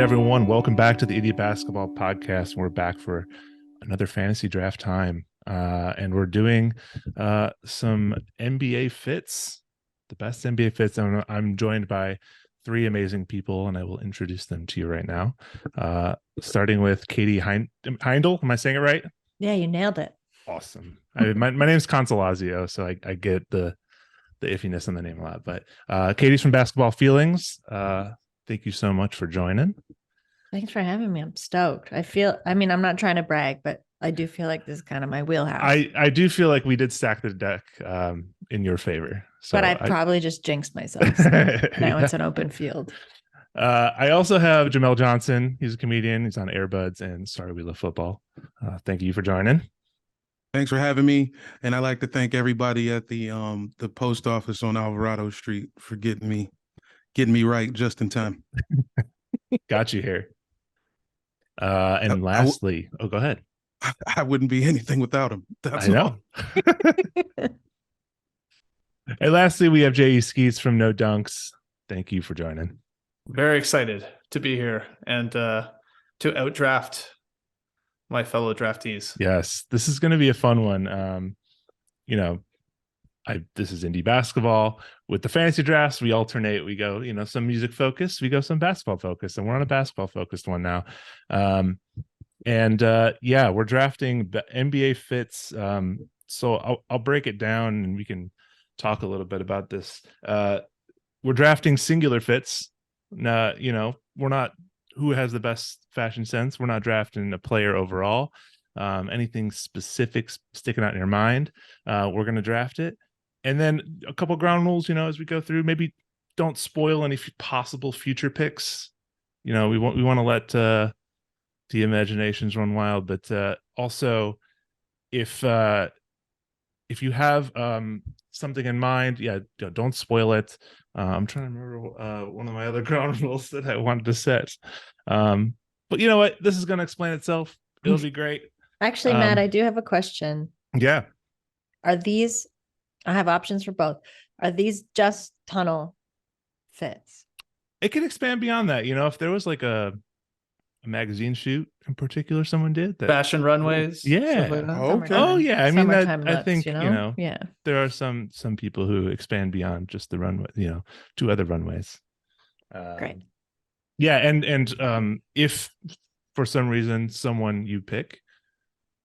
everyone. Welcome back to the Idiot Basketball Podcast. We're back for another fantasy draft time. And we're doing some NBA fits, the best NBA fits. I'm joined by three amazing people, and I will introduce them to you right now. Starting with Katie Heindl. Am I saying it right? Yeah, you nailed it. Awesome. My name's Consolazio, so I get the iffiness on the name a lot. But Katie's from Basketball Feelings. Thank you so much for joining. Thanks for having me. I'm stoked. I'm not trying to brag, but I do feel like this is kind of my wheelhouse. I do feel like we did stack the deck in your favor. So but I probably just jinxed myself. So now it's an open field. I also have Jamel Johnson. He's a comedian. He's on Airbuds and Sorry We Love Football. Thank you for joining. Thanks for having me. And I'd like to thank everybody at the post office on Alvarado Street for getting me right just in time. Got you here. And lastly, go ahead. I wouldn't be anything without him. That's I know. And lastly, we have JE Skeets from No Dunks. Thank you for joining. Very excited to be here and to outdraft my fellow draftees. Yes, this is going to be a fun one. This is indie basketball. With the fantasy drafts, we alternate. We go, some music focused, we go some basketball focused, and we're on a basketball focused one now. We're drafting the NBA fits. So I'll break it down and we can talk a little bit about this. We're drafting singular fits. We're not who has the best fashion sense. We're not drafting a player overall. Anything specific sticking out in your mind, we're going to draft it. And then a couple ground rules, as we go through. Maybe don't spoil any possible future picks. We want to let the imaginations run wild. But also, if you have something in mind, don't spoil it. I'm trying to remember one of my other ground rules that I wanted to set. But you know what? This is going to explain itself. It'll be great. Actually, Matt, I do have a question. Yeah. I have options for both. Are these just tunnel fits? It can expand beyond that. If there was like a magazine shoot in particular someone did that. Fashion runways. Yeah. Like okay. Oh yeah. I mean, I think, yeah, there are some people who expand beyond just the runway, to other runways. Great. Yeah. And if for some reason someone you pick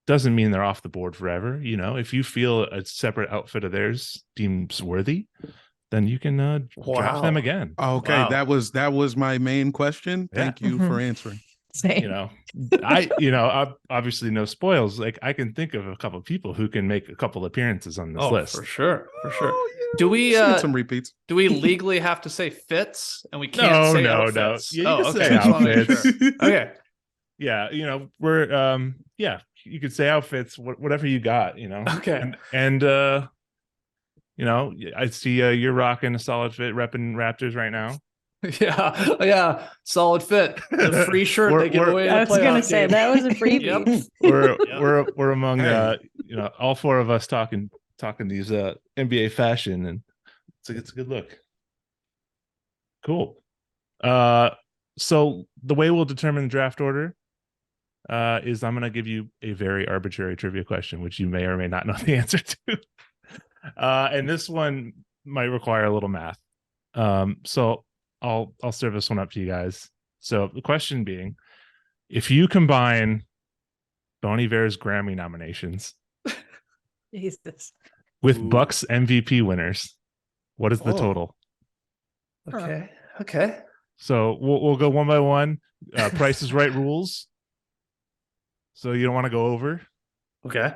doesn't mean they're off the board forever. If you feel a separate outfit of theirs deems worthy, then you can draft them again. Okay. Wow. That was my main question. Thank you for answering. Same. I obviously no spoils. Like I can think of a couple of people who can make a couple appearances on this list. For sure. Yeah. Do we some repeats? Do we legally have to say fits and we can't say outfits? No. You can say outfits. Okay. Yeah, we're you could say outfits, whatever you got, Okay. And I see you're rocking a solid fit, repping Raptors right now. Yeah, solid fit. The free shirt they give away. I was gonna say that was a freebie. We're among all four of us talking these NBA fashion, and it's a good look. Cool. So the way we'll determine the draft order is I'm going to give you a very arbitrary trivia question, which you may or may not know the answer to. And this one might require a little math. So I'll serve this one up to you guys. So the question being, if you combine Bon Iver's Grammy nominations Jesus. with Bucks MVP winners, what is the total? Okay. So we'll go one by one. Price is Right rules. So you don't want to go over. Okay.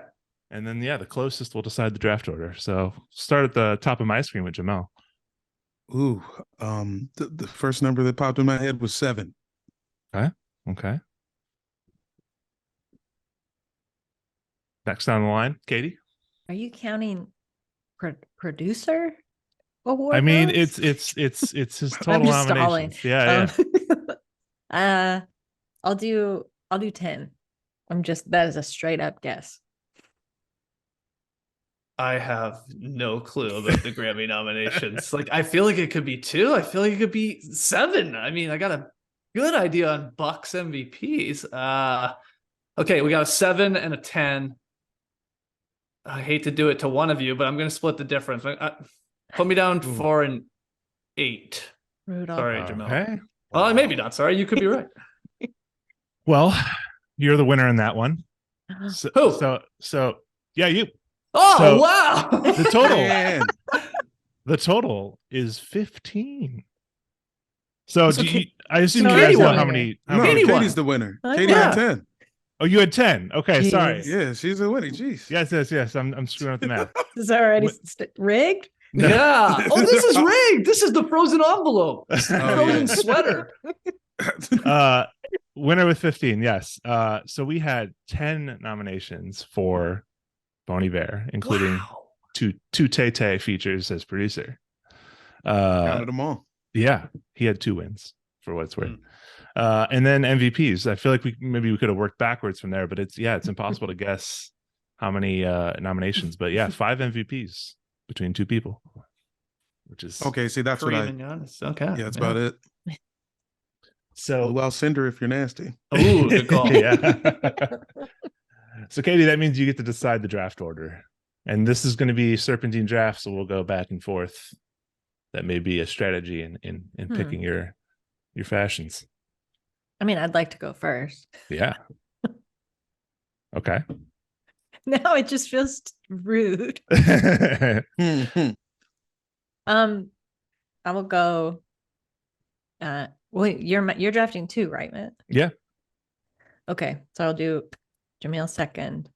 And then, the closest will decide the draft order. So start at the top of my screen with Jamel. Ooh, the first number that popped in my head was 7. Okay. Next down the line, Katie. Are you counting producer award? I mean, votes? it's his total I'm just nominations. Stalling. Yeah. I'll do 10. That is a straight up guess. I have no clue about the Grammy nominations. Like, I feel like it could be 2. I feel like it could be 7. I mean, I gotta good idea on Bucks MVPs. Okay, we got a 7 and a 10. I hate to do it to one of you, but I'm going to split the difference. Put me down for an 8. Rudolph. Sorry, Jamel. Okay. Well, maybe not. Sorry, you could be right. Well, you're the winner in that one. Who? So yeah, you. Oh, So, wow. The total. Man. The total is 15. So So I assume So you guys Katie know won. how many. No, Katie won. Katie's the winner. Oh, Katie yeah. had 10. Oh, you had 10. Okay, Jeez. sorry. Yeah, she's the winner. Jeez. Yes. I'm screwing up the math. This is already rigged. No. Yeah. Oh, this is rigged. This is the frozen envelope. Frozen yeah. sweater. Winner with 15. Yes. So we had 10 nominations for Boney Bear, including Wow. two Tay features as producer. Counted them all. Yeah, he had 2 wins for what it's worth. And then MVPs. I feel like we could have worked backwards from there, but it's impossible to guess how many nominations. But yeah, 5 MVPs between 2 people, which is Okay, see, that's what Kareem I. and Giannis. Okay. Yeah, that's about it. so. Well, Cinder, if you're nasty. Oh, good call. Yeah. So Katie, that means you get to decide the draft order, and this is going to be serpentine draft, so we'll go back and forth. That may be a strategy in picking your fashions. I mean, I'd like to go first. Yeah. Okay. Now it just feels rude. Mhm. I will go. Wait, you're drafting 2, right, Matt? Yeah. Okay, so I'll do Jamil second.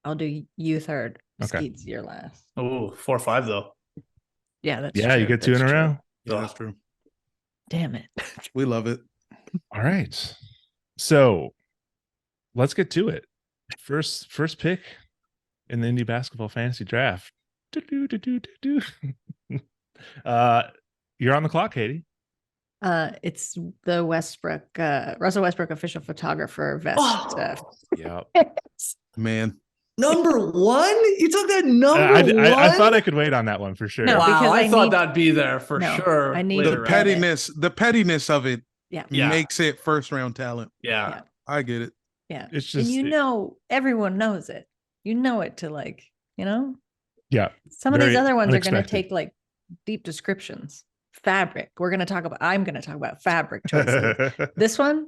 I'll do you third. Okay. Skeets your last. Oh, 4-5 though. Yeah, that's Yeah, you true. get 2 in a That's true. row. Yeah, that's true. Damn it. We love it. All right. So let's get to it. First pick in the Indie Basketball Fantasy Draft. You're on the clock, Katie. It's the Russell Westbrook official photographer vest. Yeah. Man. Number 1? You took that number I 1? thought I could wait on that one for sure. No, Wow, because I I thought need- that'd be there for No, sure. I need later The to on. pet- the pettiness of it Yeah. Yeah. makes it first round talent. Yeah. I get it. Yeah. It's And just everyone knows it. You know it to yeah. some of these Very other ones are going to unexpected. take like deep descriptions. Fabric. I'm going to talk about fabric choices. This one,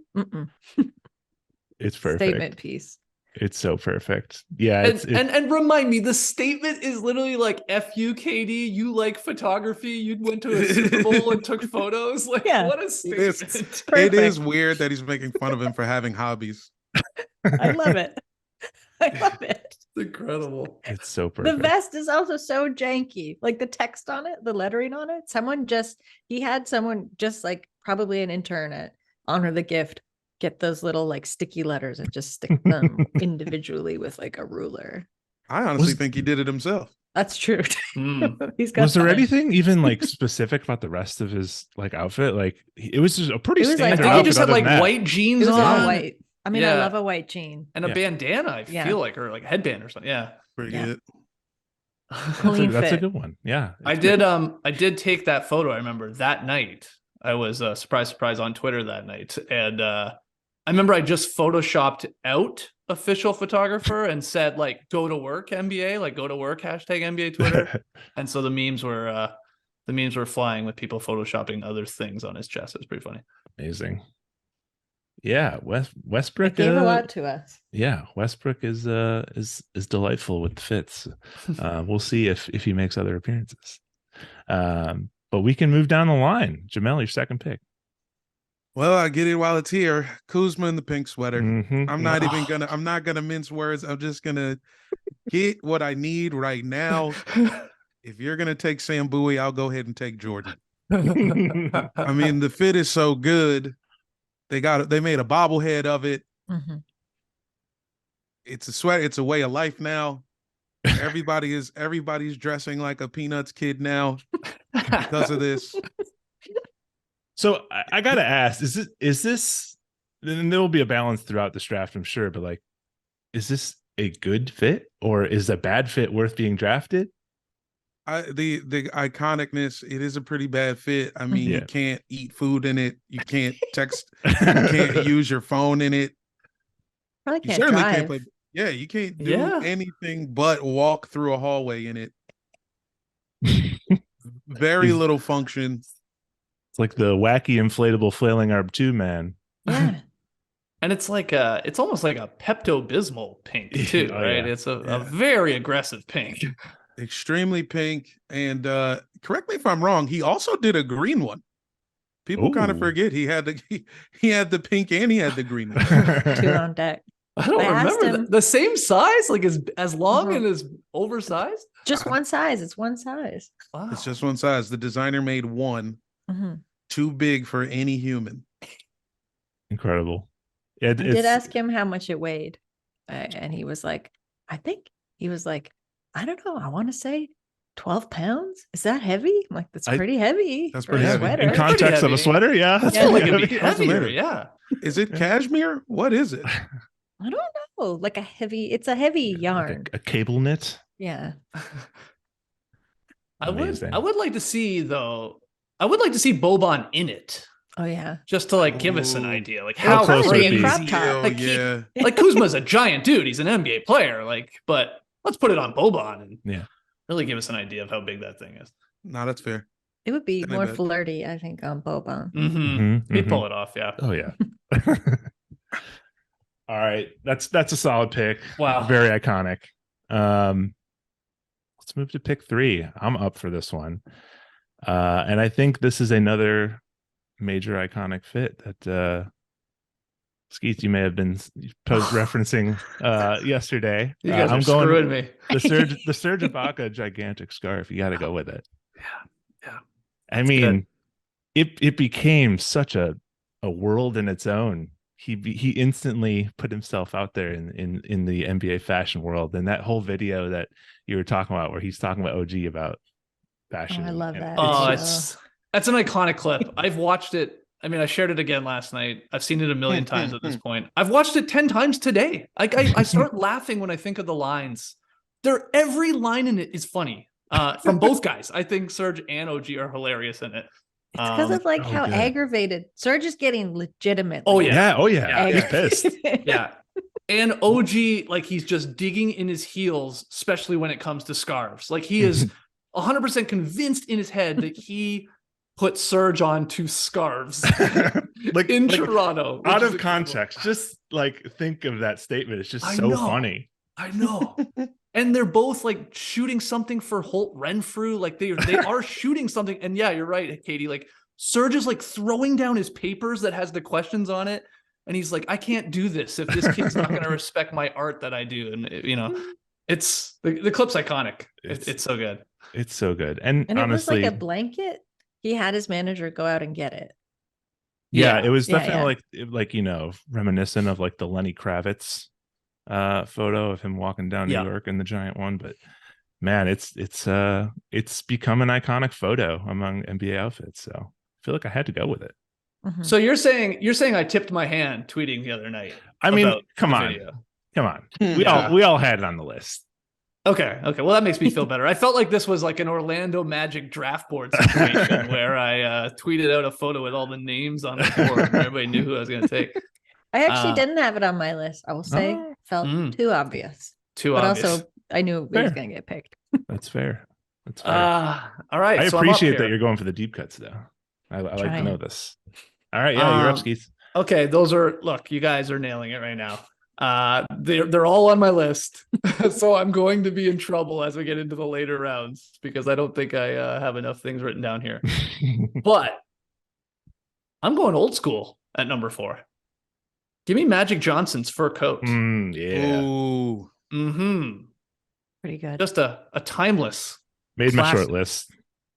It's perfect. statement piece. It's so perfect. Yeah. And remind me, the statement is literally like, F you, KD, you like photography, you went to a Super Bowl and took photos. Like, Yeah. what a It is. statement. It is Perfect. weird that he's making fun of him for having hobbies. I love it. I love it. It's incredible. It's so The perfect. vest is also so janky. Like the text on it, the lettering on it. He had someone just like probably an intern at Honor the Gift get those little like sticky letters and just stick them individually with like a ruler. I honestly Was- think he did it himself. That's true. Mm. He's got Was there time. anything even like specific about the rest of his like outfit? Like it was just a pretty It was like- standard I think he outfit just had other like than that. white It jeans was on all white. I mean, I Yeah. love a white jean. and a Yeah. bandana, I Yeah. feel like, or like a headband or something. Yeah. Pretty Yeah. good. Clean That's a fit. good one. Yeah. I it's did good. I did take that photo. I remember that night. I was surprise on Twitter that night. And I remember I just photoshopped out official photographer and said like go to work NBA, like go to work hashtag NBA Twitter. And so the memes were flying with people photoshopping other things on his chest. It was pretty funny. Amazing. Yeah, It Westbrook gave a lot to us. Yeah, Westbrook is delightful with the fits. We'll see if he makes other appearances. But we can move down the line. Jamel, your second pick. Well, I get it while it's here. Kuzma in the pink sweater. Mhm. I'm not gonna mince words. I'm just gonna get what I need right now. If you're gonna take Sam Bowie, I'll go ahead and take Jordan. I mean, the fit is so good. They made a bobblehead of it. Mhm. It's a sweat. It's a way of life now. Everybody's dressing like a Peanuts kid now because of this. So I gotta ask: is this? And there will be a balance throughout this draft, I'm sure. But like, is this a good fit, or is a bad fit worth being drafted? The iconicness, it is a pretty bad fit. I mean, Yeah. you can't eat food in it. You can't text. You can't use your phone in it. Probably You can't certainly drive. can't play. Yeah, you can't do Yeah. anything but walk through a hallway in it. Very He's- little function. It's like the wacky inflatable flailing arm 2 man. Yeah. And it's like it's almost like a Pepto-Bismol pink too, Oh, right? yeah. It's a Yeah. very aggressive pink. Extremely pink. And correct me if I'm wrong, he also did a green one. People kind of Ooh. forget he had the pink and he had the green one. 2 on deck. I don't I asked remember him- the same size, like as long Uh-huh. and as oversized. Just one size. It's one size. Wow. It's just one size. The designer made one Mhm. too big for any human. Incredible. I did ask him how much it weighed, and he was like, I don't know. I want to say 12 pounds. Is that heavy? I'm like, that's pretty heavy. That's for pretty a heavy. sweater. in context of a heavy. sweater. Yeah. I That's feel really like it'd be heavy. Doesn't heavier. matter. Yeah. Is it cashmere? What is it? I don't know. Like it's a heavy Like yarn. a cable knit. Yeah. Amazing. I would like to see Boban in it, Oh yeah. just to like give us an Ooh. idea, like How how close would it crazy. be? Crop top. Oh, Like, yeah. Like Kuzma's a giant dude. He's an NBA player. Like, but let's put it on Boban and Yeah. really give us an idea of how big that thing is. No, that's fair. It would be Can I more bet? flirty, I think, on Boban. Mm-hmm. Mhm, He'd mhm. pull it off. Yeah. Oh yeah. All right. That's a solid pick. Wow. Very iconic. Let's move to pick 3. I'm up for this one. And I think this is another major iconic fit that Skeets, you may have been post referencing yesterday. You guys I'm are going screwing me. the Serge Ibaka gigantic scarf. You got to go with it. Yeah. I mean, it became such a world in its own. He instantly put himself out there in the NBA fashion world, and that whole video that you were talking about, where he's talking about OG about fashion. I love and that. Oh, video. that's an iconic clip. I've watched it. I mean, I shared it again last night. I've seen it a million times at this point. I've watched it 10 times today. I start laughing when I think of the lines. Every line in it is funny. From both guys. I think Serge and OG are hilarious in it. It's because of like oh, how good. aggravated Serge is getting legitimate. Oh, yeah. Yeah. Oh yeah. Yeah. He's pissed. Yeah. And OG, like, he's just digging in his heels, especially when it comes to scarves. Like, he is 100% convinced in his head that he put Serge on 2 scarves like in like, Toronto. which out is of incredible. context. Just like think of that statement. It's just I so know. funny. I know. And they're both like shooting something for Holt Renfrew. Like they are shooting something. And yeah, you're right, Katie. Like Serge is like throwing down his papers that has the questions on it. And he's like, I can't do this if this kid's not going to respect my art that I do. And it's the clip's iconic. It's so good. It's so good. And And honestly, it was like a blanket. He had his manager go out and get it. yeah, it was Yeah, definitely like reminiscent of like the Lenny Kravitz photo of him walking down Yeah. New York in the giant one. But man, it's become an iconic photo among NBA outfits. So I feel like I had to go with it. Mhm. So you're saying I tipped my hand tweeting the other night. I mean, about come the on. video. Come on. Yeah. We all had it on the list. Okay. Well, that makes me feel better. I felt like this was like an Orlando Magic draft board situation where I tweeted out a photo with all the names on the board and everybody knew who I was going to take. I actually didn't have it on my list. I will say, Oh. felt too obvious. Too But obvious. also, I knew it was Fair. going to get picked. That's fair. That's fair. All right. I so I'm up appreciate that here. you're going for the deep cuts though. I like to Trying. know this. All right. Yeah, you're up, Skeets. Okay, look, you guys are nailing it right now. They're all on my list. So I'm going to be in trouble as we get into the later rounds because I don't think I have enough things written down here. But I'm going old school at number 4. Give me Magic Johnson's fur coat. Yeah. Ooh. Mm-hmm. Pretty good. Just a timeless Made my classic short list.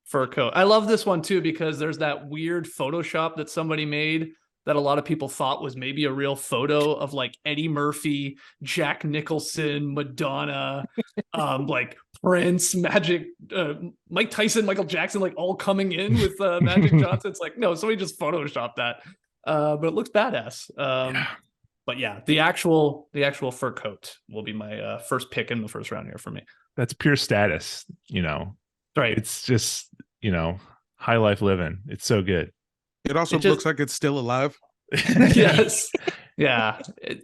fur coat. I love this one too because there's that weird Photoshop that somebody made that a lot of people thought was maybe a real photo of like Eddie Murphy, Jack Nicholson, Madonna, like Prince, Magic, Mike Tyson, Michael Jackson, like all coming in with Magic Johnson. It's like, no, somebody just Photoshopped that. But it looks badass. But yeah, the actual fur coat will be my first pick in the first round here for me. That's pure status, Right. It's just, high life living. It's so good. It also It just- looks like it's still alive. Yes. Yeah.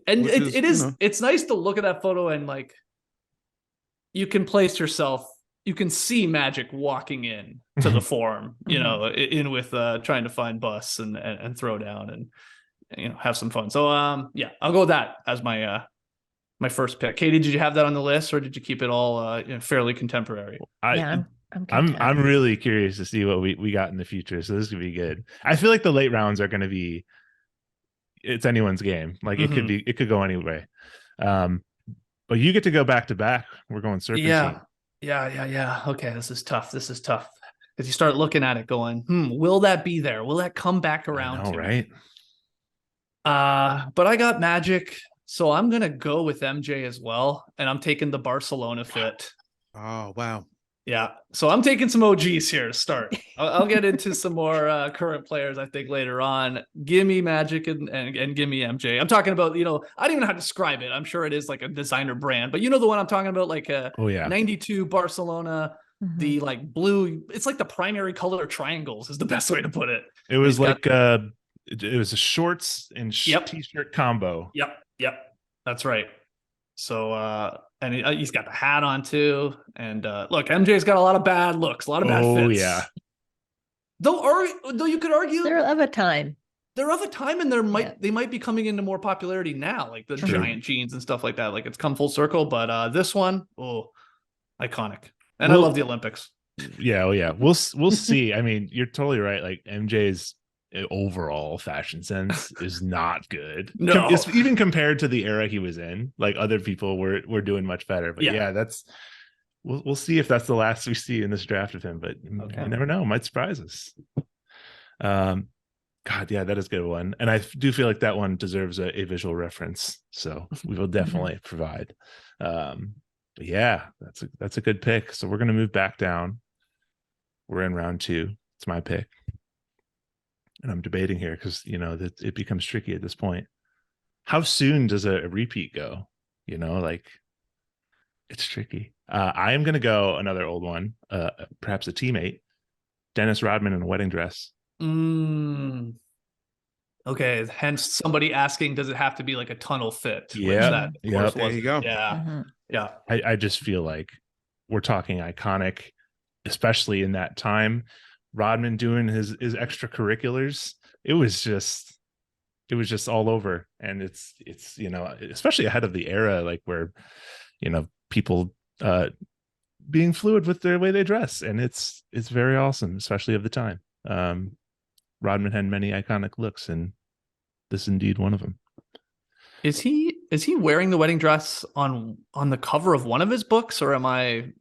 And Which is, it is, you know. it's nice to look at that photo and like, you can place yourself, you can see Magic walking in to the forum, in with trying to find bus and throw down and have some fun. So yeah, I'll go with that as my my first pick. Katie, did you have that on the list, or did you keep it all fairly contemporary? I'm I'm content. really curious to see what we got in the future. So this could be good. I feel like the late rounds are going to be, it's anyone's game. Like it could go anyway. But you get to go back to back. We're going serpentine. Yeah. Okay, this is tough. Because you start looking at it going, will that be there? Will that come back around? I know, right? But I got Magic, so I'm gonna go with MJ as well, and I'm taking the Barcelona fit. Oh, wow. Yeah, so I'm taking some OGs here to start. I'll get into some more current players, I think, later on. Give me Magic and give me MJ. I'm talking about, I don't even know how to describe it. I'm sure it is like a designer brand, but you know the one I'm talking about, like a 92 Barcelona, the like blue. It's like the primary color triangles is the best way to put it. It was like it was a shorts and t-shirt combo. Yep, that's right. So and he's got the hat on too. And look, MJ's got a lot of bad looks, a lot of bad fits. Oh yeah. Though you could argue They're of a time. They're of a time, and they might be coming into more popularity now, like the giant jeans and stuff like that. Like it's come full circle. But this one, iconic. And I love the Olympics. Yeah, we'll see. I mean, you're totally right. Like MJ's overall fashion sense is not good. No, it's even compared to the era he was in. Like other people were doing much better. But yeah, that's we'll see if that's the last we see in this draft of him. But you never know, might surprise us. God, yeah, that is a good one, and I do feel like that one deserves a visual reference. So we will definitely provide. But yeah, that's a good pick. So we're gonna move back down. We're in round 2. It's my pick. And I'm debating here because, that it becomes tricky at this point. How soon does a repeat go? Like it's tricky. I am going to go another old one, perhaps a teammate, Dennis Rodman in a wedding dress. Okay. Hence somebody asking, does it have to be like a tunnel fit? Yeah. There you go. Yeah. I just feel like we're talking iconic, especially in that time. Rodman doing his extracurriculars, it was just all over. And it's especially ahead of the era, like where people being fluid with their way they dress, and it's very awesome, especially of the time. Rodman had many iconic looks, and this is indeed one of them. Is he wearing the wedding dress on the cover of one of his books, or am I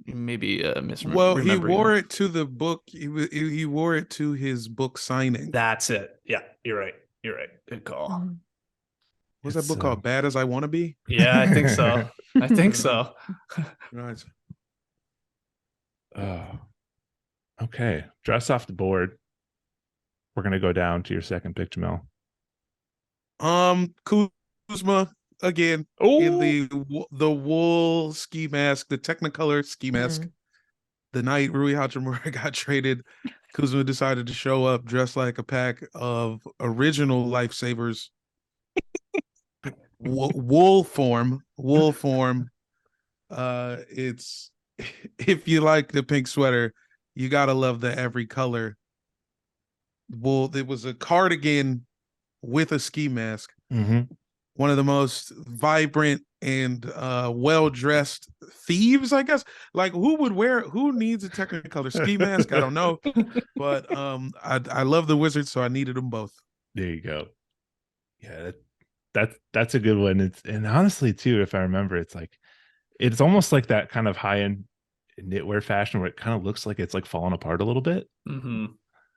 maybe misremembering? Well, he wore it to the book. He wore it to his book signing. That's it. Yeah, you're right. Good call. What's that book called? Bad as I Want to Be? Yeah, I think so. Right. Okay. Dress off the board. We're gonna go down to your second pick, Jamel. Kuzma again in the wool ski mask, the Technicolor ski mask. The night Rui Hachimura got traded, Kuzma decided to show up dressed like a pack of original Lifesavers. Wool form. It's, if you like the pink sweater, you gotta love the every color. Wool. It was a cardigan with a ski mask. One of the most vibrant and well-dressed thieves, I guess. Like who needs a Technicolor ski mask? I don't know. But I love the Wizards, so I needed them both. There you go. Yeah, that's a good one. And honestly too, if I remember, it's almost like that kind of high-end knitwear fashion where it kind of looks like it's like falling apart a little bit.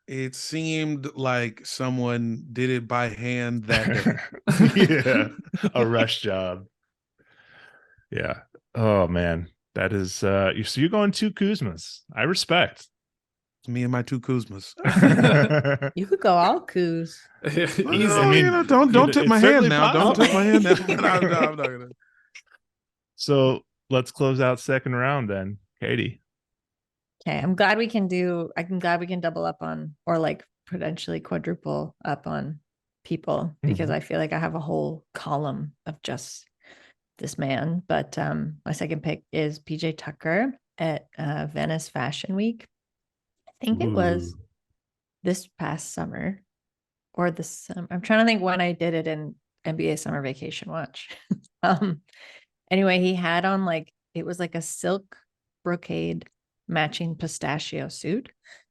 It seemed like someone did it by hand that day. Yeah, a rush job. Yeah. Oh man, that is. So you're going 2 Kuzmas. I respect. It's me and my 2 Kuzmas. You could go all Kuz. Don't tip my hand now. Don't tip my hand now. No, I'm not gonna. So let's close out second round then, Katie. Okay, I'm glad we can double up on, or like potentially quadruple up on people, because I feel like I have a whole column of just this man. But my second pick is PJ Tucker at Venice Fashion Week. I think it was this past summer or this. I'm trying to think when I did it in NBA Summer Vacation Watch. Anyway, he had on like, it was like a silk brocade matching pistachio suit.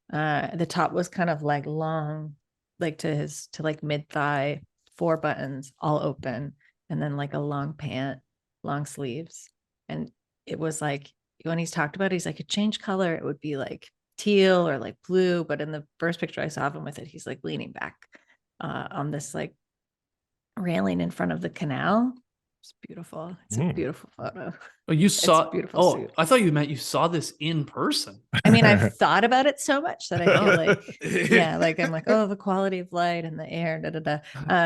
The top was kind of like long, like to like mid thigh, 4 buttons all open, and then like a long pant, long sleeves. And it was like, when he's talked about it, he's like, it changed color, it would be like teal or like blue. But in the first picture I saw of him with it, he's like leaning back on this like railing in front of the canal. It's beautiful. It's a beautiful photo. Oh, you saw beautiful Oh, suit. I thought you meant you saw this in person. I mean, I've thought about it so much that I feel like, yeah, like I'm like, oh, the quality of light and the air, da da da.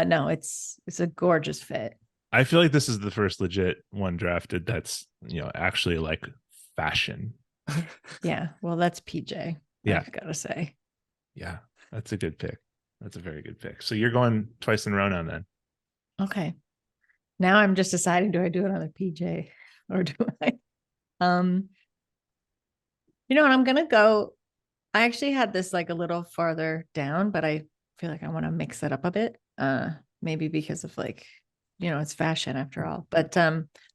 No, it's a gorgeous fit. I feel like this is the first legit one drafted that's, actually like fashion. Yeah, well, that's PJ. Yeah, I've got to say. Yeah, that's a good pick. That's a very good pick. So you're going twice in a row now, then. Okay. Now I'm just deciding, do I do another PJ or do I? You know what? I'm gonna go. I actually had this like a little farther down, but I feel like I want to mix it up a bit. Maybe because of like, it's fashion after all. But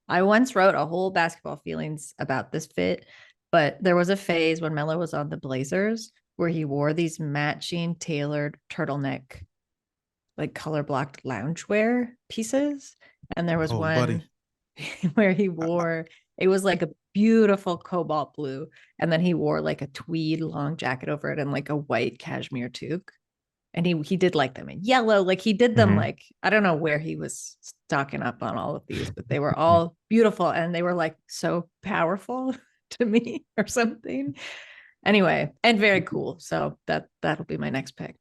I once wrote a whole basketball feelings about this fit, but there was a phase when Melo was on the Blazers where he wore these matching tailored turtleneck, like color blocked loungewear pieces. And there was one where he wore, it was like a beautiful cobalt blue. And then he wore like a tweed long jacket over it and like a white cashmere toque. And he did like them in yellow. Like he did them like, I don't know where he was stocking up on all of these, but they were all beautiful. And they were like so powerful to me or something. Anyway, and very cool. So that'll be my next pick.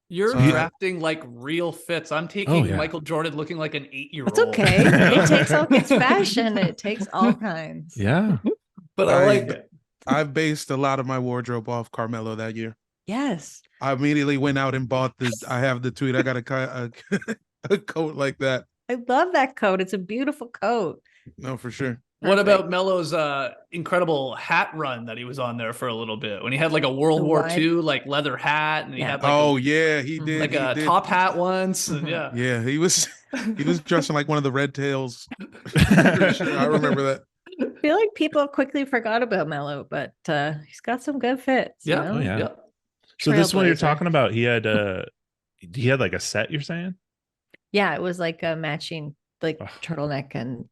You're drafting like real fits. I'm taking Michael Jordan looking like an 8-year-old. It's okay. It's fashion. It takes all kinds. Yeah. But I like it. I've based a lot of my wardrobe off Carmelo that year. Yes. I immediately went out and bought I have the tweet. I got a coat like that. I love that coat. It's a beautiful coat. No, for sure. What about Melo's incredible hat run that he was on there for a little bit when he had like a World War II like leather hat and he had like he did like a top hat once and yeah he was dressing like one of the Red Tails. Sure, I remember that. I feel like people quickly forgot about Melo, but he's got some good fits. Yeah. Yeah. So this one you're talking about, he had like a set, you're saying? Yeah, it was like a matching like turtleneck, and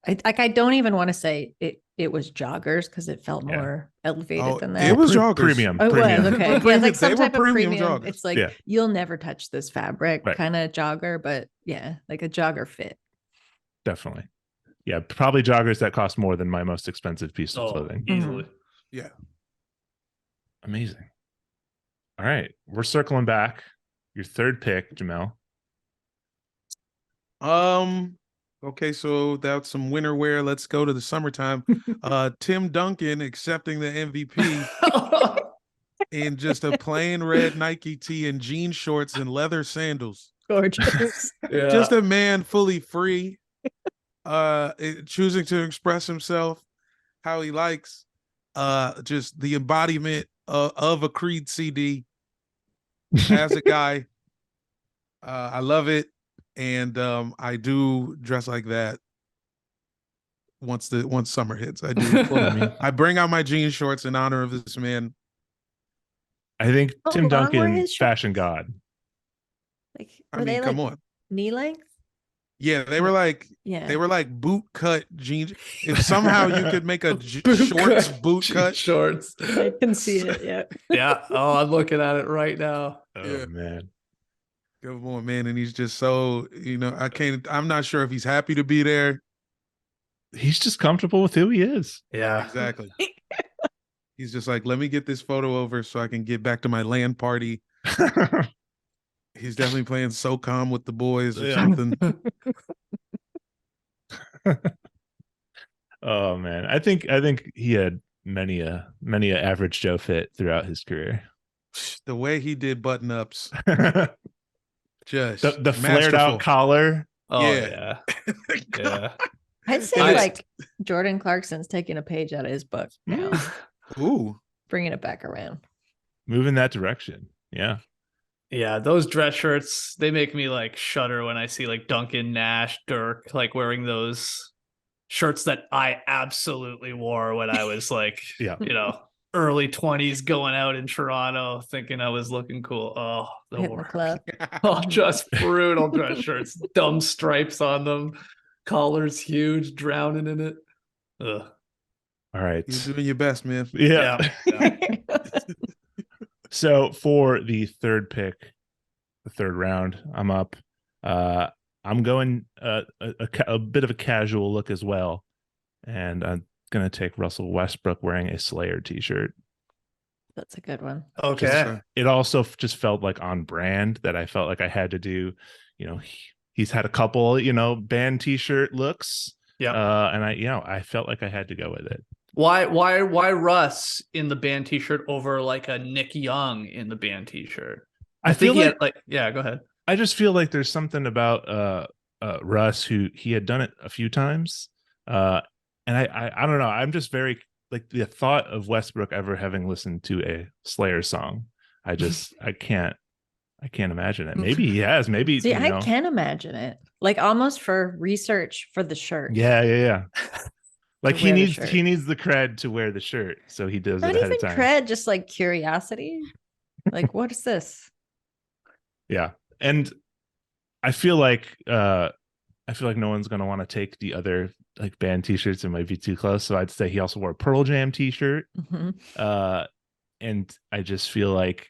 I don't even want to say it was joggers because it felt more elevated than that. It was joggers. Premium. Oh, it was okay. Yeah, like some type of premium. Joggers. It's like you'll never touch this fabric kind of jogger, but yeah, like a jogger fit. Definitely. Yeah, probably joggers that cost more than my most expensive piece of clothing. Easily. Yeah. Amazing. All right, we're circling back. Your third pick, Jamel. Okay, so that's some winter wear. Let's go to the summertime. Tim Duncan accepting the MVP in just a plain red Nike tee and jean shorts and leather sandals. Gorgeous. Just a man fully free, choosing to express himself how he likes. Just the embodiment of a Creed CD as a guy. I love it. And I do dress like that once summer hits. I do. I bring out my jean shorts in honor of this man. I think Tim Duncan, fashion god. Like, I mean, come on, knee length. Yeah, they were like boot cut jeans. If somehow you could make a boot cut shorts, I can see it. Yeah. Yeah. Oh, I'm looking at it right now. Oh man. Come on, man. And he's just so, I'm not sure if he's happy to be there. He's just comfortable with who he is. Yeah, exactly. He's just like, let me get this photo over so I can get back to my LAN party. He's definitely playing So Calm with the boys or something. Oh man. I think he had many a average Joe fit throughout his career. The way he did button ups, the just flared out masterful. collar. Oh Yeah. yeah. I'd say And like Jordan Clarkson's taking a page out of his book now, Ooh. bringing it back around. Moving that direction. Yeah. Yeah, those dress shirts, they make me like shudder when I see like Duncan, Nash, Dirk like wearing those shirts that I absolutely wore when I was like, Yeah. early 20s going out in Toronto thinking I was looking cool. Oh, the Hitting the worst. club. Oh, just brutal dress shirts, dumb stripes on them, collars huge, drowning in it. Ugh. All right. You're doing your best, man. Yeah. So for the third pick, the third round, I'm up. I'm going a bit of a casual look as well, and I'm gonna take Russell Westbrook wearing a Slayer t-shirt. That's a good one. Okay. It also just felt like on brand that I felt like I had to do. He's had a couple, band t-shirt looks. Yeah. And I felt like I had to go with it. Why Russ in the band t-shirt over like a Nick Young in the band t-shirt? I think feel he like had, go ahead. I just feel like there's something about Russ who he had done it a few times. And I don't know. I'm just very like the thought of Westbrook ever having listened to a Slayer song. I can't imagine it. Maybe he has. Maybe See, I can imagine it. Like almost for research for the shirt. Yeah. Like he needs the cred to wear the shirt, so he does Not it ahead even of time. cred, just like curiosity. Like, what is this? Yeah, and I feel like no one's gonna want to take the other like band t-shirts. It might be too close, so I'd say he also wore a Pearl Jam t-shirt. Mm-hmm. And I just feel like,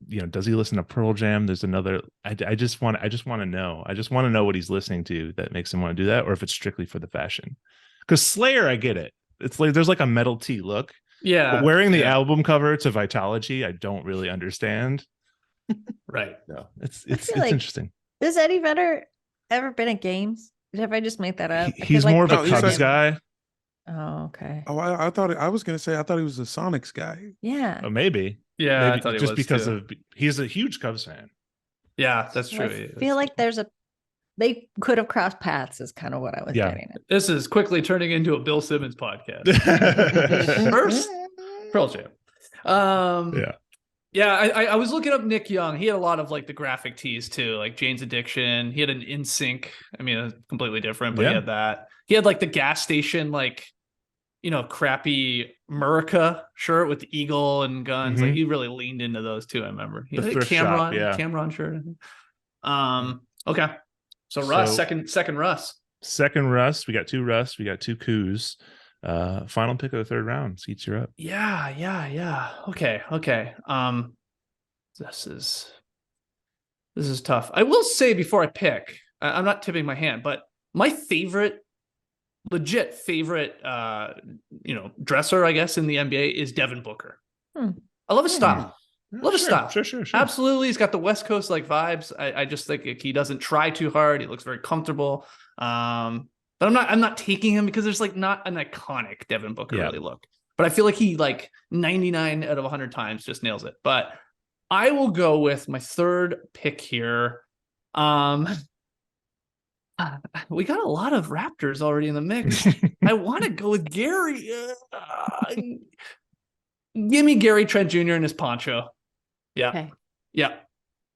does he listen to Pearl Jam? There's another. I just want to know. I just want to know what he's listening to that makes him want to do that, or if it's strictly for the fashion. Because Slayer, I get it. It's like there's like a metal tee look. Yeah. But wearing the album cover to Vitology, I don't really understand. Right. No, it's like, interesting. Has Eddie Vedder ever been at games? Have I just made that up? He's more of a Cubs guy. Oh, okay. Oh, I thought I was gonna say I thought he was a Sonics guy. Yeah. Oh, maybe. Yeah, maybe I thought he just was because too. he's a huge Cubs fan. Yeah, that's true. I feel like they could have crossed paths is kind of what I was getting at. This is quickly turning into a Bill Simmons podcast. First, Pearl Jam. I was looking up Nick Young. He had a lot of like the graphic tees too, like Jane's Addiction. He had an NSYNC. I mean, it's completely different, but he had that. He had like the gas station, like, crappy Murica shirt with the eagle and guns. Like he really leaned into those too. I remember. He had a Cameron shirt. Okay. So Russ, second Russ. Second Russ. We got two Russ. We got two Coos. Final pick of the third round. Skeets, you're up. Yeah. Okay. This is tough. I will say before I pick, I'm not tipping my hand, but my legit favorite dresser, I guess, in the NBA is Devin Booker. I love his style. Love his style. Sure. Absolutely. He's got the West Coast like vibes. I just think he doesn't try too hard. He looks very comfortable. But I'm not taking him because there's like not an iconic Devin Booker really look. But I feel like he like 99 out of 100 times just nails it. But I will go with my third pick here. We got a lot of Raptors already in the mix. I want to go with Gary. Give me Gary Trent Jr. and his poncho. Yeah. Okay. Yeah.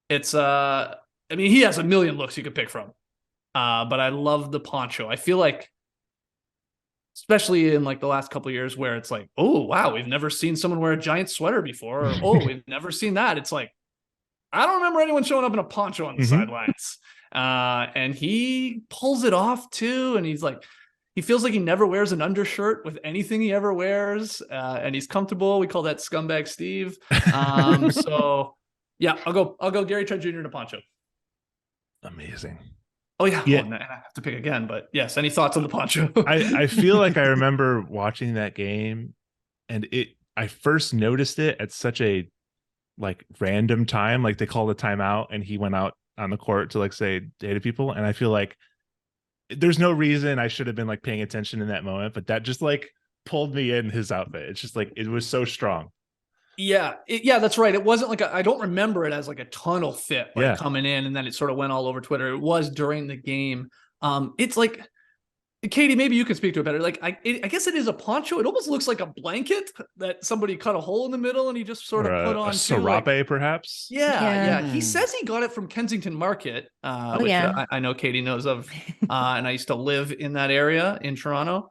It's I mean, he has a million looks you could pick from. But I love the poncho. I feel like, especially in like the last couple of years where it's like, oh wow, we've never seen someone wear a giant sweater before, or oh, we've never seen that. It's like, I don't remember anyone showing up in a poncho on the sidelines. And he pulls it off too, and he's like, he feels like he never wears an undershirt with anything he ever wears, and he's comfortable. We call that scumbag Steve. So yeah, I'll go Gary Trent Jr. in a poncho. Amazing. Oh yeah. Oh, and I have to pick again, but yes. Any thoughts on the poncho? I feel like I remember watching that game, and I first noticed it at such a like random time. Like they called a timeout, and he went out on the court to like say hey to people, and I feel like there's no reason I should have been like paying attention in that moment, but that just like pulled me in his outfit. It's just like, it was so strong. Yeah, that's right. It wasn't like I don't remember it as like a tunnel fit, like coming in, and then it sort of went all over Twitter. It was during the game. It's like, Katie, maybe you can speak to it better. Like, I guess it is a poncho. It almost looks like a blanket that somebody cut a hole in the middle and he just sort of put on a serape, perhaps. Yeah. He says he got it from Kensington Market, which I know Katie knows of, and I used to live in that area in Toronto.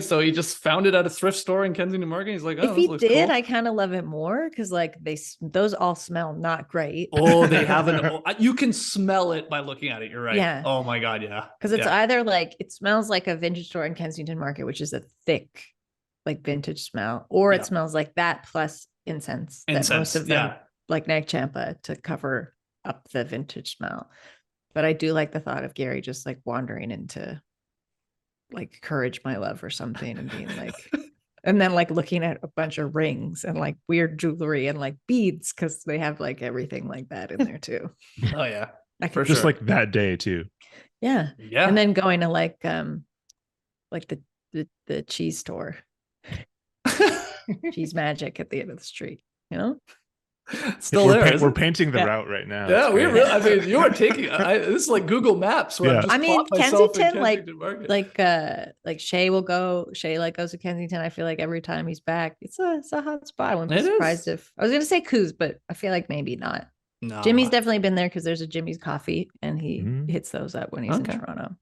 So he just found it at a thrift store in Kensington Market. He's like, oh, if he did, cool. I kind of love it more because like those all smell not great. Oh, they haven't. You can smell it by looking at it. You're right. Yeah. Oh my God. Yeah. Because it's either like it smells like a vintage store in Kensington Market, which is a thick, like vintage smell, or it smells like that plus incense. That most of them like Nag Champa to cover up the vintage smell. But I do like the thought of Gary just like wandering into like Courage My Love or something and being like, and then like looking at a bunch of rings and like weird jewelry and like beads because they have like everything like that in there too. Oh yeah, I could just like that day too. Yeah, and then going to like the cheese store, Cheese Magic at the end of the street, you know. Still there. We're painting the route right now. Yeah, we really. I mean, you are taking. This is like Google Maps. Where I mean, Kensington, like Shay will go. Shay like goes to Kensington. I feel like every time he's back, it's a hot spot. I wouldn't be surprised if I was going to say Coos, but I feel like maybe not. No, Jimmy's definitely been there because there's a Jimmy's Coffee, and he hits those up when he's in Toronto.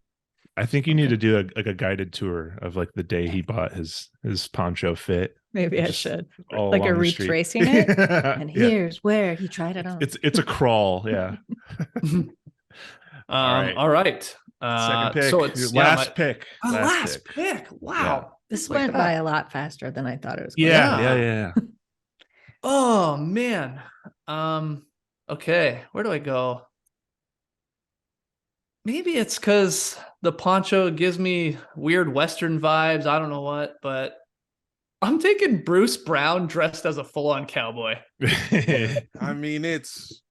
I think you need to do a guided tour of like the day he bought his poncho fit. Maybe I should like a retracing it. And here's where he tried it on. It's a crawl. Yeah. All right. Second pick. So it's last pick. Last pick. Wow. Yeah. This went by a lot faster than I thought it was. Yeah. Oh man. Okay. Where do I go? Maybe it's because the poncho gives me weird Western vibes. I don't know what, but I'm taking Bruce Brown dressed as a full-on cowboy. I mean, it's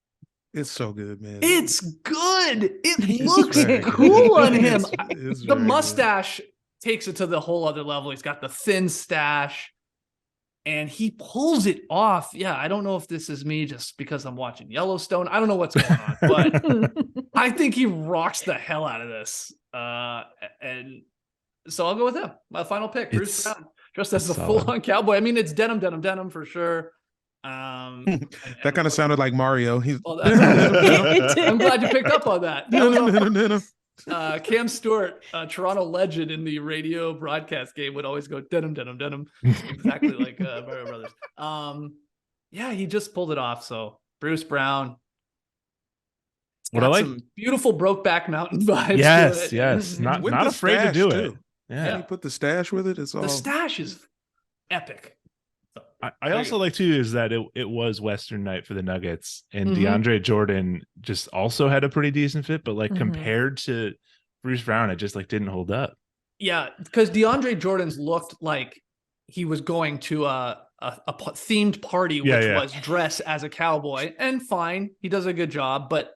so good, man. It's good. It looks cool on him. The mustache takes it to the whole other level. He's got the thin stash, and he pulls it off. Yeah, I don't know if this is me just because I'm watching Yellowstone. I don't know what's going on, but I think he rocks the hell out of this. And so I'll go with him. My final pick, Bruce Brown, just as a full-on cowboy. I mean, it's denim for sure. That kind of sounded like Mario. I'm glad you picked up on that. Cam Stewart, Toronto legend in the radio broadcast game, would always go denim, exactly like Mario Brothers. Yeah, he just pulled it off. So Bruce Brown. What I like, some beautiful Brokeback Mountain vibes. Yes. Not afraid to do it. Yeah, you put the stash with it. It's all. The stash is epic. I also like too is that it was Western night for the Nuggets, and DeAndre Jordan just also had a pretty decent fit, but like compared to Bruce Brown, it just like didn't hold up. Yeah, because DeAndre Jordan's looked like he was going to a themed party, which was dress as a cowboy, and fine, he does a good job. But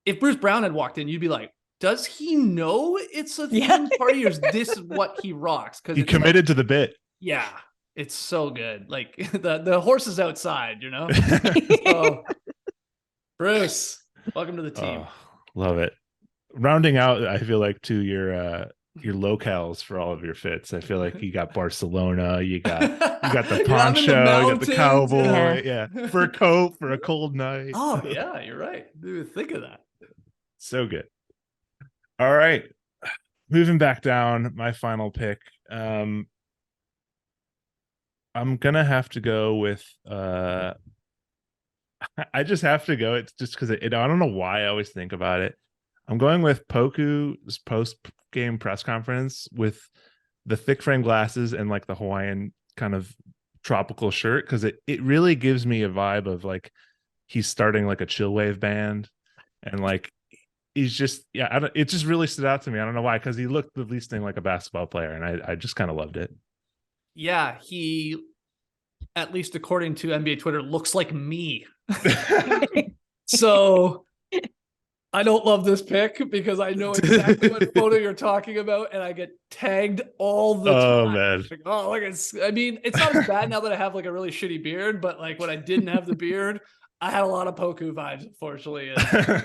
if Bruce Brown had walked in, you'd be like, does he know it's a themed party, or is this what he rocks? Because he committed to the bit. Yeah. It's so good. Like the horse is outside, you know? So, Bruce, welcome to the team. Oh, love it. Rounding out, I feel like to your locales for all of your fits. I feel like you got Barcelona, you got the poncho, you got the cowboy, fur coat for a cold night. Oh yeah, you're right. Dude, think of that. So good. All right. Moving back down, my final pick. I'm gonna have to go with I just have to go. It's just because I don't know why I always think about it. I'm going with Poku's post-game press conference with the thick frame glasses and like the Hawaiian kind of tropical shirt, because it really gives me a vibe of like he's starting like a chill wave band, and like he's just it just really stood out to me. I don't know why, because he looked the least thing like a basketball player, and I just kind of loved it. Yeah, he, at least according to NBA Twitter, looks like me. So I don't love this pick because I know exactly what photo you're talking about, and I get tagged all the Oh time. man. Like, oh, like I mean, it's not as bad now that I have like a really shitty beard, but like when I didn't have the beard, I had a lot of Poku vibes, unfortunately. And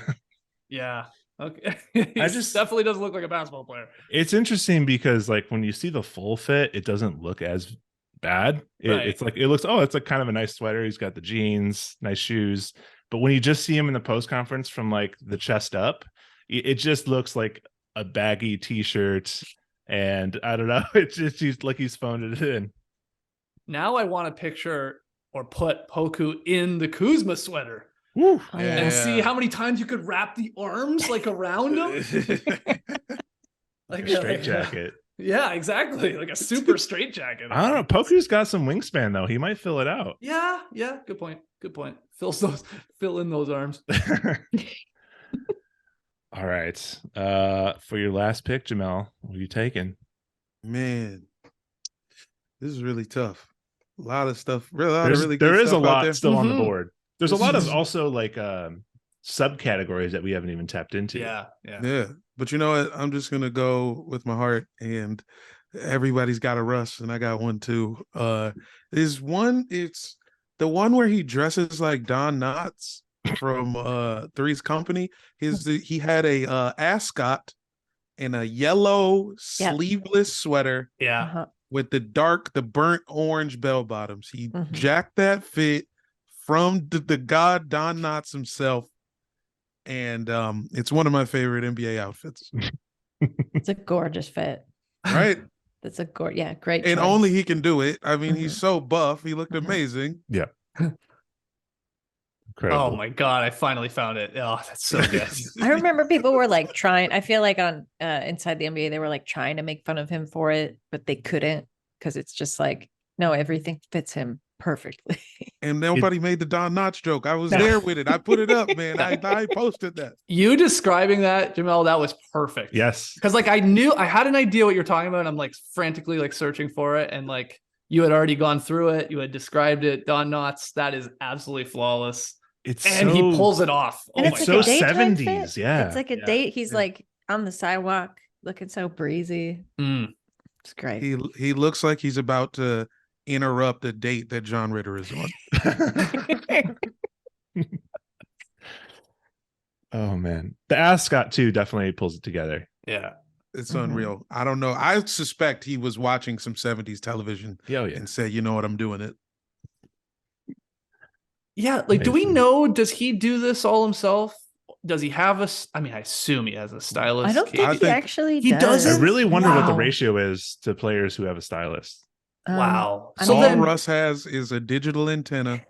yeah. Okay. He definitely doesn't look like a basketball player. It's interesting because like when you see the full fit, it doesn't look as bad. It's like it looks, oh, it's like kind of a nice sweater. He's got the jeans, nice shoes. But when you just see him in the post conference from like the chest up, it just looks like a baggy t-shirt. And I don't know, it's just he's phoned it in. Now I want to picture or put Poku in the Kuzma sweater. Woo. And see how many times you could wrap the arms like around him. Like a straight jacket. Yeah, exactly. Like a super straight jacket. I don't know. Poku's got some wingspan though. He might fill it out. Yeah. Good point. Fill in those arms. All right. For your last pick, Jamel, what are you taking? Man, this is really tough. A lot of stuff. There is a lot still on the board. There's a lot of also like subcategories that we haven't even tapped into. Yeah. But you know what? I'm just gonna go with my heart, and everybody's got a Russ, and I got one too. It's the one where he dresses like Don Knotts from Three's Company. He had a ascot and a yellow sleeveless sweater. Yeah. With the burnt orange bell bottoms. He jacked that fit from the god Don Knotts himself. And it's one of my favorite NBA outfits. It's a gorgeous fit. Right? That's a great choice. And only he can do it. I mean, he's so buff. He looked amazing. Yeah. Incredible. Oh my God, I finally found it. Oh, that's so good. I remember people were like trying, I feel like on Inside the NBA, they were like trying to make fun of him for it, but they couldn't because it's just like, no, everything fits him perfectly. And nobody made the Don Knotts joke. I was there with it. I put it up, man. I posted that. You describing that, Jamel, that was perfect. Yes. Because like I had an idea what you're talking about. And I'm like frantically like searching for it. And like you had already gone through it. You had described it. Don Knotts, that is absolutely flawless. He pulls it off. And it's like so a 70s. Yeah. It's like a date. He's like on the sidewalk looking so breezy. It's great. He looks like he's about to interrupt a date that John Ritter is on. Oh man, the ascot too definitely pulls it together. Yeah, it's unreal. I don't know. I suspect he was watching some 70s television and said, "You know what? I'm doing it." Yeah, like, do we know? Does he do this all himself? Does he have I mean, I assume he has a stylist. I don't think he actually does. I really wonder what the ratio is to players who have a stylist. Wow. So all Russ has is a digital antenna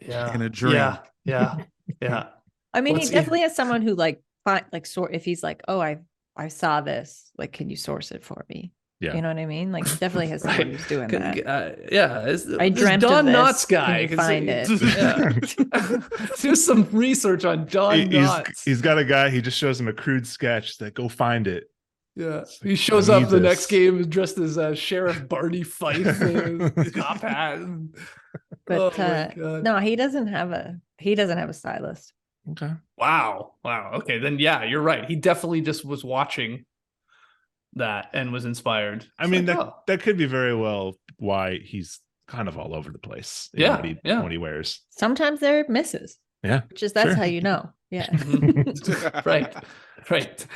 and a dream. Yeah. I mean, he definitely has someone who if he's like, oh, I saw this, like, can you source it for me? Yeah. You know what I mean? Like, he definitely has someone who's doing that. I dreamt Don of this. Knotts guy. Can you find it? Do some research on Don Knotts. He's got a guy. He just shows him a crude sketch that go find it. Yeah, he shows up the next game dressed as Sheriff Barney Fife, cop hat. But no, he doesn't have a stylist. Okay. Wow. Okay, then yeah, you're right. He definitely just was watching that and was inspired. I mean, that could be very well why he's kind of all over the place. When he wears. Sometimes they're misses. Yeah. That's how you know. Yeah. Right.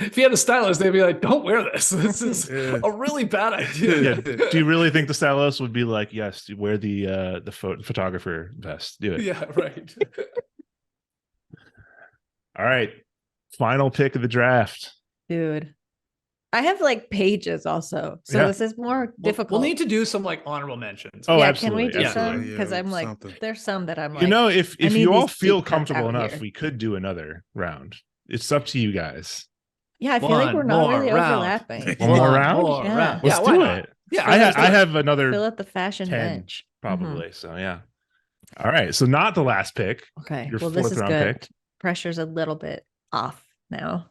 If he had a stylist, they'd be like, "Don't wear this. This is a really bad idea." Yeah. Do you really think the stylist would be like, "Yes, wear the photographer vest. Do it." Yeah. Right. All right. Final pick of the draft. Dude. I have like pages also. So this is more difficult. We'll need to do some like honorable mentions. Oh, yeah, absolutely. Can we do some? Because I'm like, there's some that I'm like, if you all feel comfortable enough, we could do another round. It's up to you guys. Yeah, I feel like we're not really overlapping. One more round? Yeah. Let's do it. Yeah, I have another fill out the fashion 10, bench. probably. So yeah. All right. So not the last pick. Okay. Your this is round good. pick. Pressure's a little bit off now.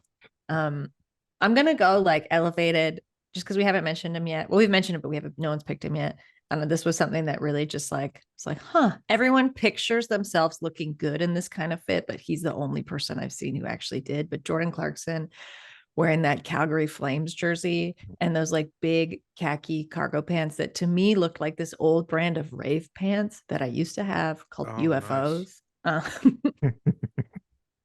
I'm gonna go like elevated just because we haven't mentioned him yet. Well, we've mentioned it, but no one's picked him yet. I don't know, this was something that really just like, it's like, huh, everyone pictures themselves looking good in this kind of fit, but he's the only person I've seen who actually did. But Jordan Clarkson wearing that Calgary Flames jersey and those like big khaki cargo pants that to me looked like this old brand of rave pants that I used to have called UFOs. Nice.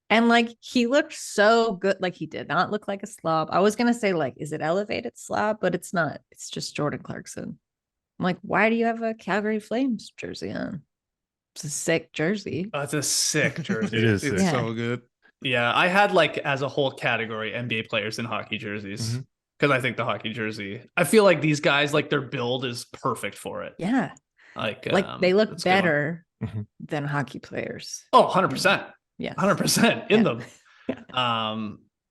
And like he looked so good. Like he did not look like a slob. I was gonna say, like, is it elevated slob? But it's not. It's just Jordan Clarkson. I'm like, why do you have a Calgary Flames jersey on? It's a sick jersey. Oh, it's a sick jersey. It is. It's so good. Yeah, I had like as a whole category NBA players in hockey jerseys because I think the hockey jersey. I feel like these guys, like their build is perfect for it. Yeah, like they look better than hockey players. Oh, 100%. Yeah, 100% in them.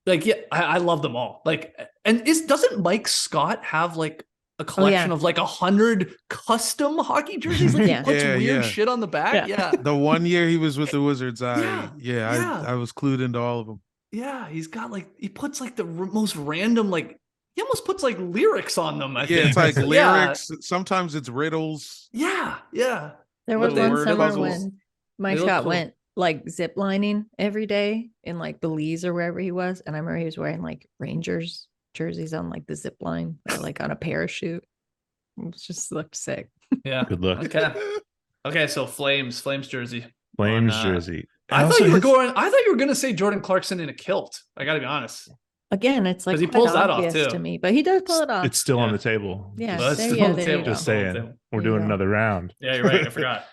Like, yeah, I love them all. Like, and doesn't Mike Scott have like a collection of like 100 custom hockey jerseys? Like he puts weird shit on the back. Yeah. The one year he was with the Wizards, I was clued into all of them. Yeah, he's got like, he puts like the most random, like he almost puts like lyrics on them. I think it's like lyrics. Sometimes it's riddles. Yeah. There was one summer when Mike Scott went like zip lining every day in like Belize or wherever he was, and I remember he was wearing like Rangers jerseys on like the zip line, or like on a parachute. It just looked sick. Yeah, good look. Okay, so Flames jersey. Jersey. I thought you were gonna say Jordan Clarkson in a kilt. I gotta be honest. Again, it's like he pulls that off too to me, but he does pull it off. It's still on the table. Yeah, just saying. We're doing another round. Yeah, you're right. I forgot.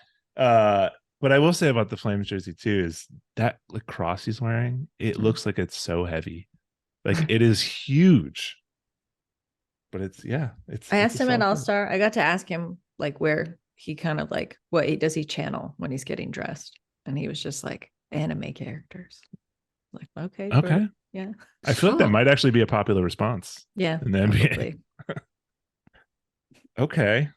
What I will say about the Flames jersey too is that lacrosse he's wearing, it looks like it's so heavy. Like it is huge. But I asked him at All-Star. I got to ask him like where he kind of like what does he channel when he's getting dressed? And he was just like anime characters. Like, okay. Yeah. I feel like that might actually be a popular response. Yeah. In the NBA. Okay.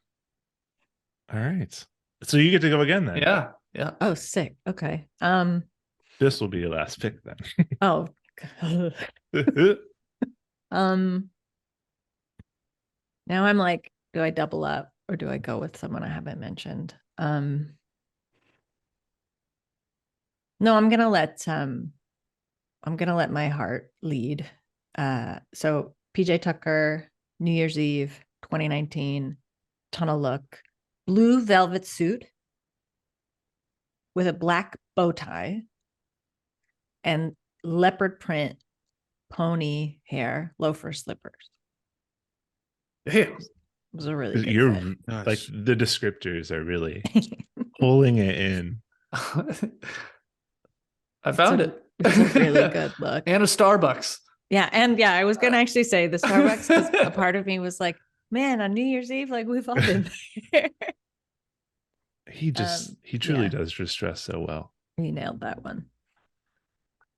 All right. So you get to go again then. Yeah. Oh, sick. Okay. This will be your last pick then. Oh. Now I'm like, do I double up or do I go with someone I haven't mentioned? No, I'm gonna let my heart lead. So PJ Tucker, New Year's Eve, 2019, tunnel look, blue velvet suit with a black bow tie and leopard print pony hair, loafer slippers. Damn. It was a really good fit. Like the descriptors are really pulling it in. I found it. It's a really good look. And a Starbucks. Yeah. And I was going to actually say the Starbucks, because a part of me was like, man, on New Year's Eve, like we've all been there. He truly does just dress so well. He nailed that one.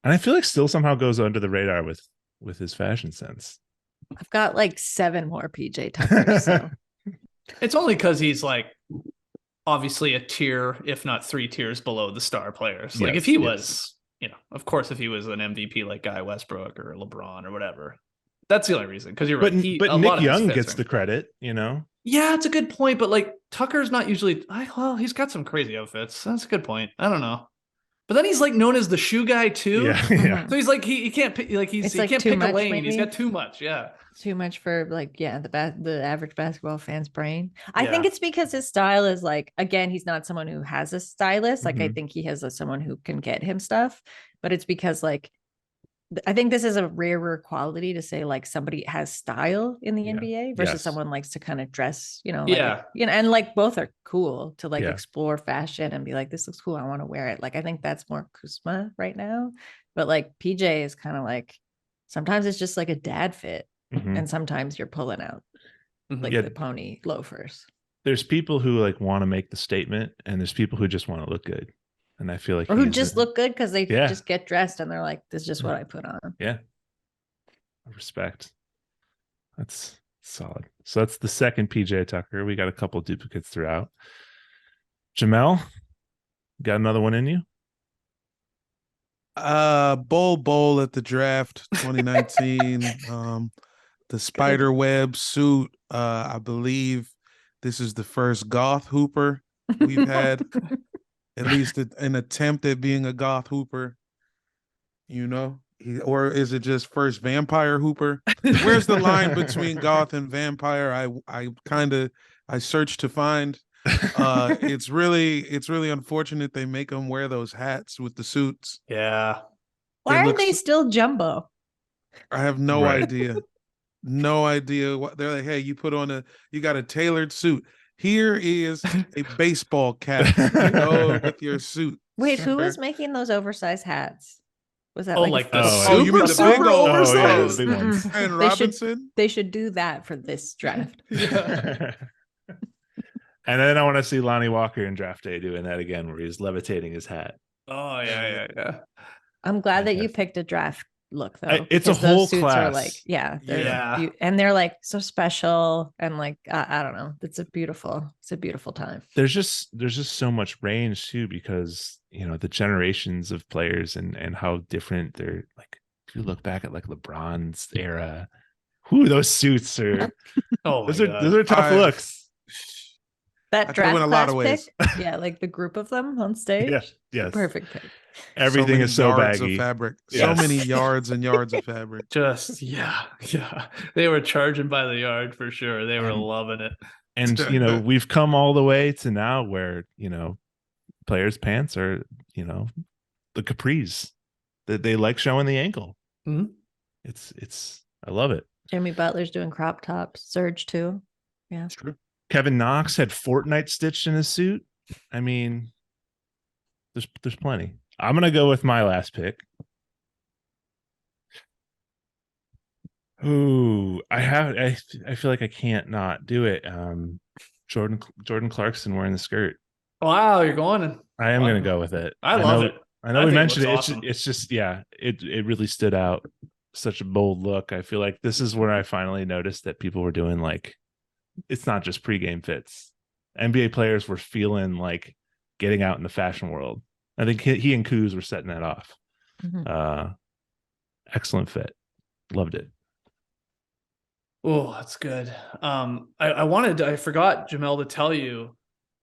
And I feel like still somehow goes under the radar with his fashion sense. I've got like 7 more PJ Tuckers. So. It's only because he's like obviously a tier, if not 3 tiers below the star players. Like if he was, of course, if he was an MVP like Guy Westbrook or LeBron or whatever, that's the only reason. Because you're right. But Nick Young gets the credit, Yeah, it's a good point. But like Tucker's not usually. He's got some crazy outfits. That's a good point. I don't know. But then he's like known as the shoe guy too. Yeah. So he's like he can't pick he can't pick a lane. Maybe? He's got too much. Yeah. Too much for the average basketball fan's brain. I think it's because his style is like, again, he's not someone who has a stylist. Like I think he has someone who can get him stuff, but it's because like I think this is a rarer quality to say like somebody has style in the NBA versus someone likes to kind of dress, and like both are cool to like explore fashion and be like, this looks cool, I want to wear it. Like I think that's more Kuzma right now, but like PJ is kind of like sometimes it's just like a dad fit, and sometimes you're pulling out like the pony loafers. There's people who like want to make the statement, and there's people who just want to look good. And I feel like, or who just look good because they just get dressed and they're like, this is just what I put on. Yeah. Respect. That's solid. So that's the second PJ Tucker. We got a couple duplicates throughout. Jamel, got another one in you? Bowl at the draft 2019. The spider web suit, I believe This is the first goth hooper we've had, at least an attempt at being a goth hooper. You know, or is it just first vampire hooper? Where's the line between goth and vampire? I searched to find. It's really unfortunate they make them wear those hats with the suits. Yeah. Why are they still jumbo? I have no Right. idea. No idea what they're like. Hey, you got a tailored suit. Here is a baseball cap to go with your suit. Wait, who sir. was making those oversized hats? Was that Oh, like, like the Oh, you mean the super big old- oversized? Oh, yeah, the big ones. Brian They should- Robinson? They should do that for this draft. Yeah. And then I want to see Lonnie Walker in draft day doing that again, where he's levitating his hat. Oh yeah. I'm glad that you Fantastic. picked a draft look though. It's a because those whole suits class. Are like, yeah, they're Yeah. and they're like so special and like I don't know. It's a beautiful time. There's just so much range too, because the generations of players and how different they're like. If you look back at like LeBron's era, those suits are Oh my those are tough I- looks. That I draft went a lot class of ways. pick, yeah, like the group of them on stage. Yes. Perfect pick. Everything many is so yards baggy. of fabric. Yes. So many yards and yards of fabric. Just yeah. They were charging by the yard for sure. They were And- loving it. And we've come all the way to now where players' pants are the capris that they like showing the ankle. Mhm. It's I love it. Jimmy Butler's doing crop tops. Surge too. It's true. Kevin Knox had Fortnite stitched in his suit. I mean, there's plenty. I'm gonna go with my last pick. Ooh, I feel like I can't not do it. Jordan Clarkson wearing the skirt. Wow, you're going. I am Wow. gonna go with it. I love it. I know I we think it mentioned it. looks awesome. It's just it really stood out. Such a bold look. I feel like this is where I finally noticed that people were doing like, it's not just pregame fits. NBA players were feeling like getting out in the fashion world. I think he and Kuz were setting that off. Mhm. Excellent fit. Loved it. Oh, that's good. I forgot, Jamel, to tell you.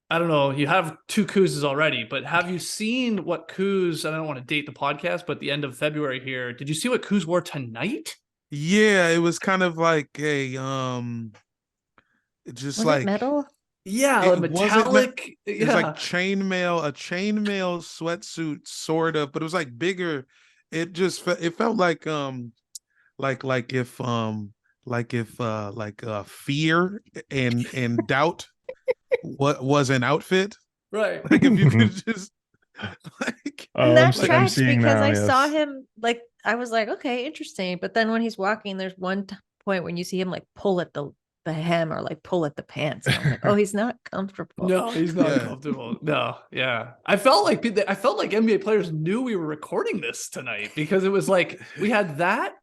I don't know. You have 2 Kuzes already, but have you seen what Kuz? I don't want to date the podcast, but the end of February here. Did you see what Kuz wore tonight? Yeah, it was kind of like a just Was like it metal? Yeah, It a wasn't metallic. it's Yeah. like a chainmail sweatsuit, sort of, but it was like bigger. It felt like if fear and doubt what was an outfit. Right. Like if you could just like Oh, And that I'm tracks seeing because now, I saw yes. him like I was like, okay, interesting. But then when he's walking, there's one point when you see him like pull at the hem or like pull at the pants. And I'm like, oh, he's not comfortable. No, he's not Yeah. comfortable. No, yeah. I felt like NBA players knew we were recording this tonight because it was like we had that,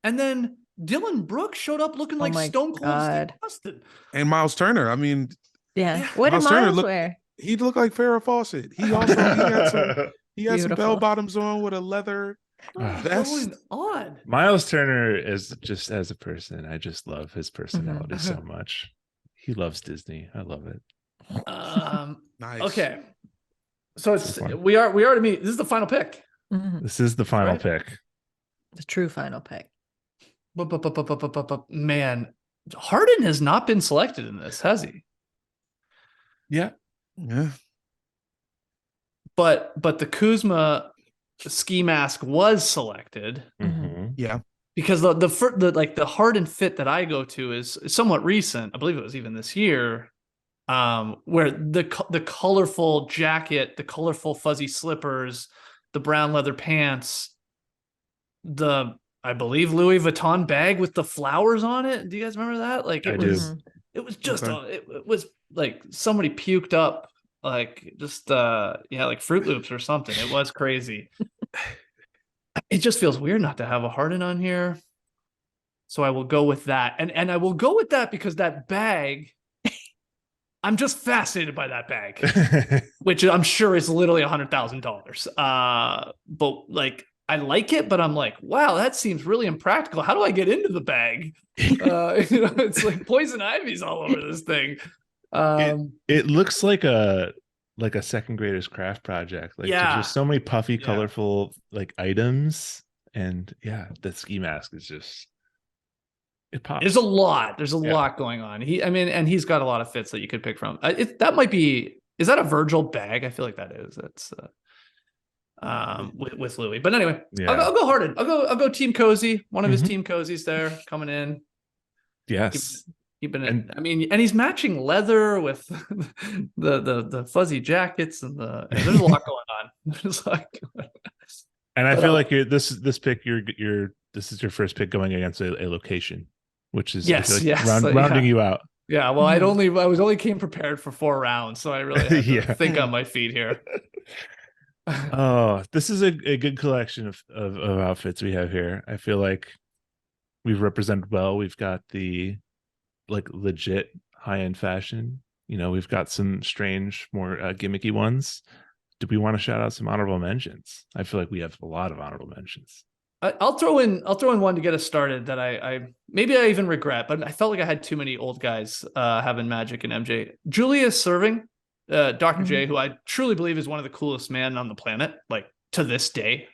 and then Dylan Brooks showed up looking like my Stone Cold Steve God. Austin. and Miles Turner. I mean, Yeah. Yeah. What did Miles Turner Miles looked- wear? he looked like Farrah Fawcett. He had some Beautiful. bell bottoms on with a leather. What's That's- going on? Miles Turner is just, as a person, I just love his personality so much. He loves Disney. I love it. Nice. Okay. So it's So far. we are to meet. This is the final pick. Mhm. This is the final Right. pick. The true final pick. Man, Harden has not been selected in this, has he? Yeah. Yeah. But the Kuzma ski mask was selected Mhm. Yeah. because the Harden fit that I go to is somewhat recent. I believe it was even this year, where the colorful jacket, the colorful fuzzy slippers, the brown leather pants, I believe Louis Vuitton bag with the flowers on it. Do you guys remember that? Like I it do. was, it was just Okay. it was like somebody puked up like just like Fruit Loops or something. It was crazy. It just feels weird not to have a Harden on here. So I will go with that. And I will go with that because that bag, I'm just fascinated by that bag, which I'm sure is literally $100,000. But like, I like it, but I'm like, wow, that seems really impractical. How do I get into the bag? It's like poison ivy's all over this thing. It looks like a second grader's craft project. Like there's Yeah. just so many puffy, Yeah. colorful like items, and yeah, the ski mask is just it pops. There's a lot. There's a Yeah. lot going on. And he's got a lot of fits that you could pick from. That might be. Is that a Virgil bag? I feel like that is. That's with Louis. But anyway, Yeah. I'll go Harden. I'll go Team Cozy. One of his Mhm. Team Cozies there coming in. Yes. Keeping it. I mean, and he's matching leather with the fuzzy jackets and there's a lot going on. There's like, And I feel like this pick this is your first pick going against a location, which is yes, I feel like yes, rounding you out. Yeah, well, I was only came prepared for 4 rounds, so I really had to think on my feet here. Oh, this is a good collection of outfits we have here. I feel like we've represented well. We've got the like legit high-end fashion. You know, we've got some strange, more gimmicky ones. Do we want to shout out some honorable mentions? I feel like we have a lot of honorable mentions. I'll throw in one to get us started that I maybe I even regret, but I felt like I had too many old guys having Magic and MJ. Julius Serving, Dr. J, who I truly believe is one of the coolest men on the planet, like to this day.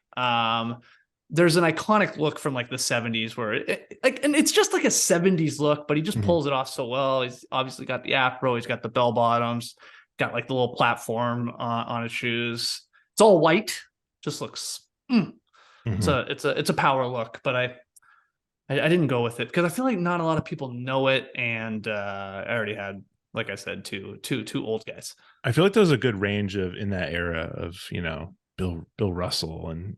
There's an iconic look from like the 70s where and it's just like a 70s look, but he just pulls it off so well. He's obviously got the afro, he's got the bell bottoms, got like the little platform on his shoes. It's all white, just looks it's a power look, but I didn't go with it because I feel like not a lot of people know it, and I already had, like I said, two old guys. I feel like there was a good range in that era of, you know, Bill Russell and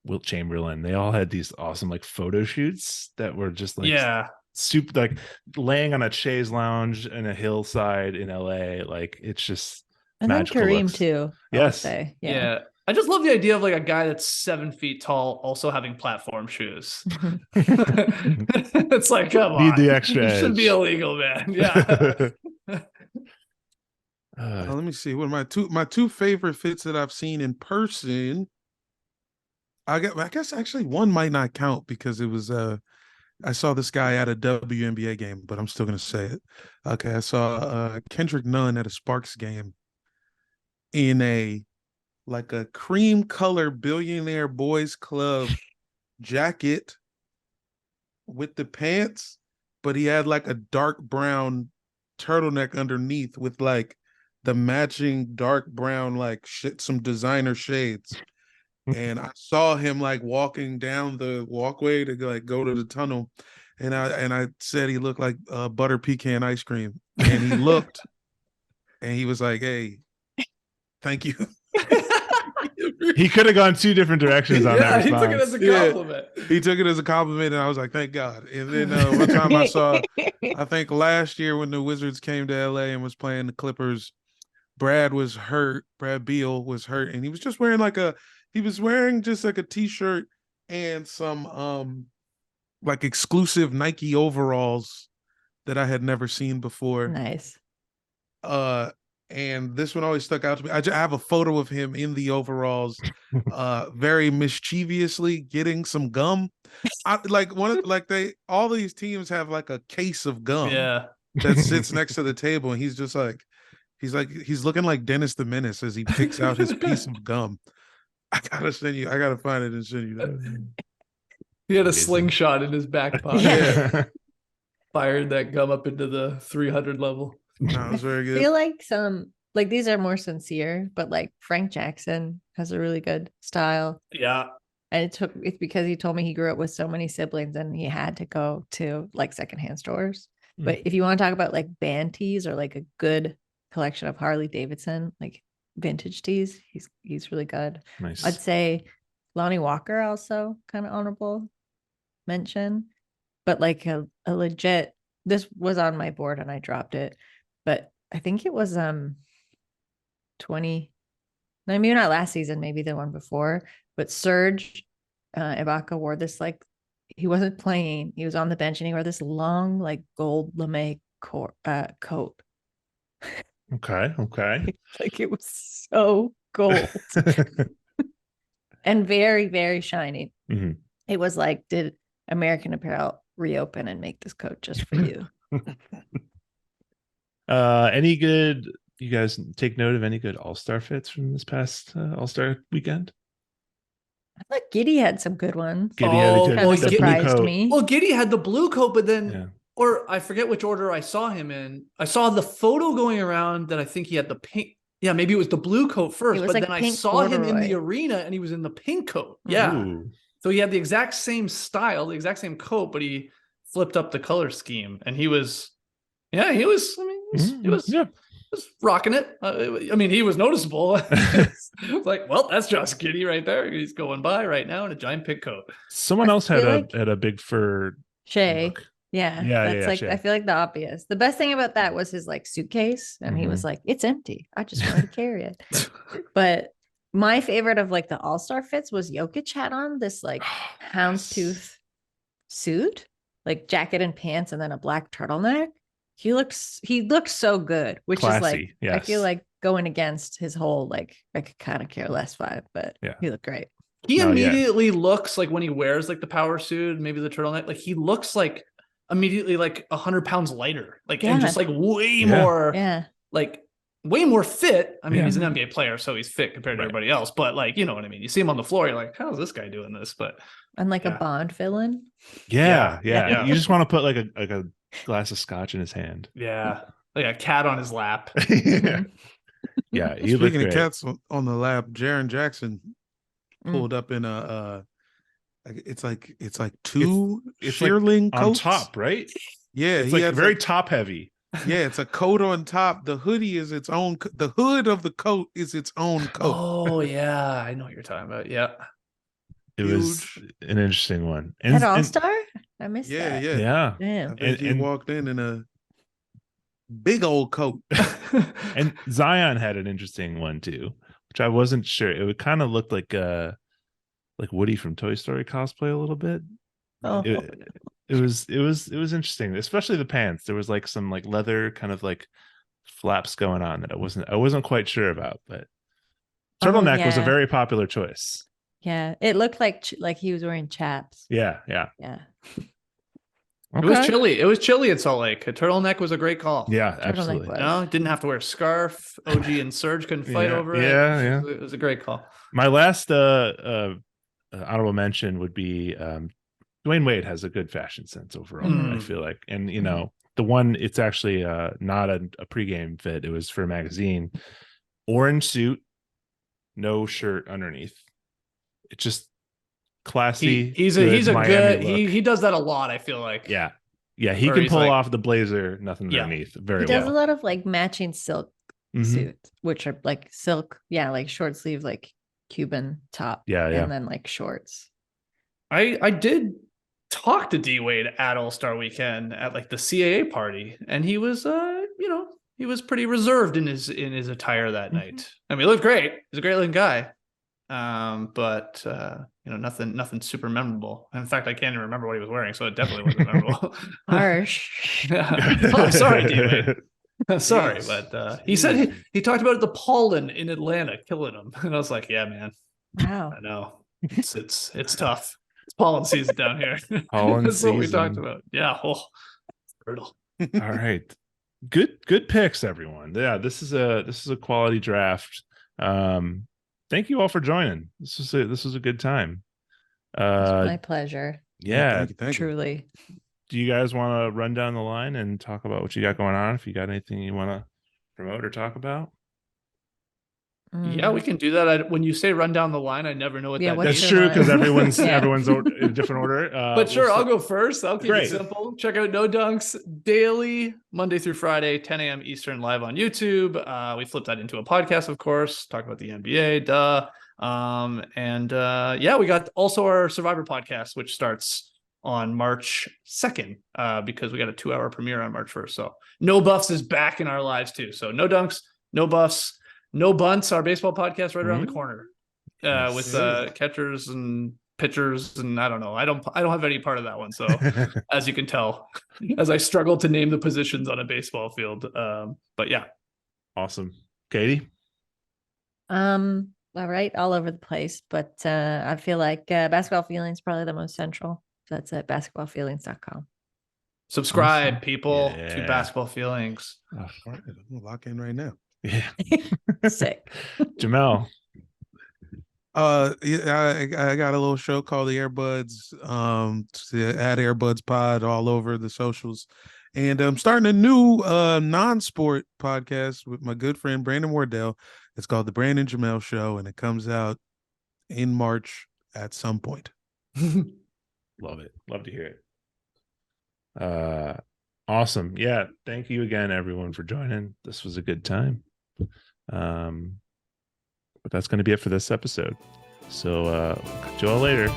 Wilt Chamberlain. They all had these awesome like photo shoots that were just like super, like laying on a chaise lounge in a hillside in LA. Like it's just and magical then Kareem looks. too. Yes. Yeah. I just love the idea of like a guy that's 7 feet tall also having platform shoes. It's like, come on, the extra edge. Should be illegal, man. Yeah. Let me see. What are my two favorite fits that I've seen in person? I guess actually one might not count because it was I saw this guy at a WNBA game, but I'm still gonna say it. Okay, I saw Kendrick Nunn at a Sparks game in a cream color billionaire boys club jacket with the pants, but he had like a dark brown turtleneck underneath with like the matching dark brown some designer shades. And I saw him like walking down the walkway to like go to the tunnel, and I said he looked like butter pecan ice cream, and he looked, and he was like, "Hey, thank you." He could have gone 2 different directions on that response. He took it as a compliment. He took it as a compliment, and I was like, "Thank God." And then one time I saw, I think last year when the Wizards came to LA and was playing the Clippers, Brad was hurt. Brad Beal was hurt, and he was just wearing just like a t-shirt and some like exclusive Nike overalls that I had never seen before. Nice. And this one always stuck out to me. I have a photo of him in the overalls, very mischievously getting some gum. All these teams have like a case of gum that sits next to the table, and he's just like, he's looking like Dennis the Menace as he picks out his piece of gum. I gotta find it and send you that. He had a slingshot in his back pocket. Yeah. Fired that gum up into the 300 level. No, it was very good. I feel like some like these are more sincere, but like Frank Jackson has a really good style. Yeah. And it's because he told me he grew up with so many siblings and he had to go to like secondhand stores. But if you want to talk about like band tees or like a good collection of Harley Davidson, like vintage tees, he's really good. Nice. I'd say Lonnie Walker also kind of honorable mention, but like a legit, this was on my board and I dropped it, but I think it was 20, no, maybe not last season, maybe the one before, but Serge Ibaka wore this, like he wasn't playing, he was on the bench and he wore this long like gold lame coat. Okay. Like it was so gold and very, very shiny. Mm-hmm. It was like, did American Apparel reopen and make this coat just for you? Any good? You guys take note of any good All-Star fits from this past All-Star weekend? I thought Giddy had some good ones. Giddy had a good, Kind of the blue surprised coat. me. Well, Giddy had the blue coat, but then, Yeah. or I forget which order I saw him in. I saw the photo going around that I think he had the pink. Yeah, maybe it was the blue coat first, was but like then I pink saw him in the corduroy. arena and he was in the pink coat. Yeah. Ooh. So he had the exact same style, the exact same coat, but he flipped up the color scheme and he was, yeah, he was, I mean, he was Yeah. rocking it. I mean, he was noticeable. It's like, well, that's Josh Giddey right there. He's going by right now in a giant pink coat. Someone I else had feel a like- had a big fur Shay. look. Yeah. Yeah, That's yeah, like, Shay. I feel like the obvious. The best thing about that was his like suitcase. And he was like, it's empty. I just wanted to carry it. But my favorite of like the all-star fits was Jokic had on this like houndstooth suit, like jacket and pants, and then a black turtleneck. He looks so good, which is like, Classy, I feel yes. like going against his whole like I could kind of care less vibe, but Yeah. he looked great. He Oh, yeah. immediately looks like when he wears like the power suit, maybe the turtleneck, like he looks like immediately like 100 pounds lighter, like and Yeah. just like way Yeah. more, Yeah. like way more fit. I mean, Yeah. he's an NBA player, so he's fit compared to Right. everybody else. But like, you know what I mean? You see him on the floor, you're like, how's this guy doing this? But And like Yeah. a Bond villain. Yeah, Yeah. yeah. You just want to put like a glass of scotch in his hand. yeah, like a cat on his lap. Yeah. Yeah, he looked Speaking of great. cats on the lap, Jaren Jackson Mm. pulled up in a it's like two It's like shearling on coats top, right? Yeah, It's he like has very top heavy. yeah, it's a coat on top. The hoodie is its own. The hood of the coat is its own coat. Oh yeah, I know what you're talking about. Yeah, It was Huge. an interesting one. At All Star? I missed Yeah, that. yeah. Yeah. Damn. I think he And- walked in a big old coat. And Zion had an interesting one too, which I wasn't sure. It would kind of look like Woody from Toy Story cosplay a little bit. Oh. It was interesting, especially the pants. There was like some like leather kind of like flaps going on that I wasn't quite sure about, but turtleneck was a yeah. very popular choice. Yeah. It looked like he was wearing chaps. Yeah. Yeah. It was Okay. chilly. It was chilly in Salt Lake. A turtleneck was a great call. Yeah, Turtleneck absolutely. was. No, didn't have to wear a scarf. OG and Serge couldn't fight Yeah, over it. yeah, It was a great call. My last honorable mention would be Dwayne Wade has a good fashion sense overall, I Mm. feel like. And you know, the one, it's actually not a pregame fit. It was for a magazine. Orange suit, no shirt underneath. It's just classy. He's a Miami good look. he does that a lot, I feel like. Yeah. He Or can he's pull like- off the blazer, nothing Yeah. underneath very He does a well. lot of like matching silk Mhm. suits, which are like silk, like short sleeve, like Cuban top. Yeah, yeah. And then like shorts. I did talk to D Wade at All-Star Weekend at like the CAA party, and he was he was pretty reserved in his attire that Mhm. night. I mean, he looked great. He's a great looking guy. But nothing super memorable. In fact, I can't even remember what he was wearing, so it definitely wasn't memorable. Harsh. Yeah. Oh, sorry, D Wade. Sorry, Jeez. but he said he talked about the pollen in Atlanta killing him, and I was like, yeah, man, Wow. I know it's tough. It's pollen season down here. Pollen That's what we talked season. about. Yeah, it's brutal. All right. Good picks, everyone. Yeah, this is a quality draft. Thank you all for joining. This was a good time. It's my pleasure. Yeah. Thank you. Truly. Do you guys want to run down the line and talk about what you got going on? If you got anything you want to promote or talk about? Yeah, we can do that. When you say run down the line, I never know what Yeah, that what's That's means. your true line? because everyone's Yeah. in a different order. But sure, we'll I'll start- go first. I'll keep Great. it simple. Check out No Dunks daily, Monday through Friday, 10 a.m. Eastern, live on YouTube. We flipped that into a podcast, of course. Talk about the NBA, duh. We got also our Survivor podcast, which starts on March 2nd, because we got a 2-hour premiere on March 1st. So No Buffs is back in our lives too. So No Dunks, No Buffs, No Bunts, our baseball podcast right around the corner, Nice. with catchers and pitchers, and I don't know. I don't have any part of that one. So as you can tell, as I struggle to name the positions on a baseball field. But yeah. Awesome. Katie? All right, all over the place, but I feel like basketball feelings probably the most central. So that's at basketballfeelings.com. Subscribe, Awesome. people, Yeah. to Basketball Feelings. All right, I'm gonna lock in right now. Yeah. Sick. Jamel. Yeah, I got a little show called the Airbuds. At Airbuds Pod all over the socials, and I'm starting a new non-sport podcast with my good friend Brandon Wardell. It's called the Brandon Jamel Show, and it comes out in March at some point. Love it. Love to hear it. Awesome. Yeah. Thank you again, everyone, for joining. This was a good time. But that's going to be it for this episode. So catch you all later.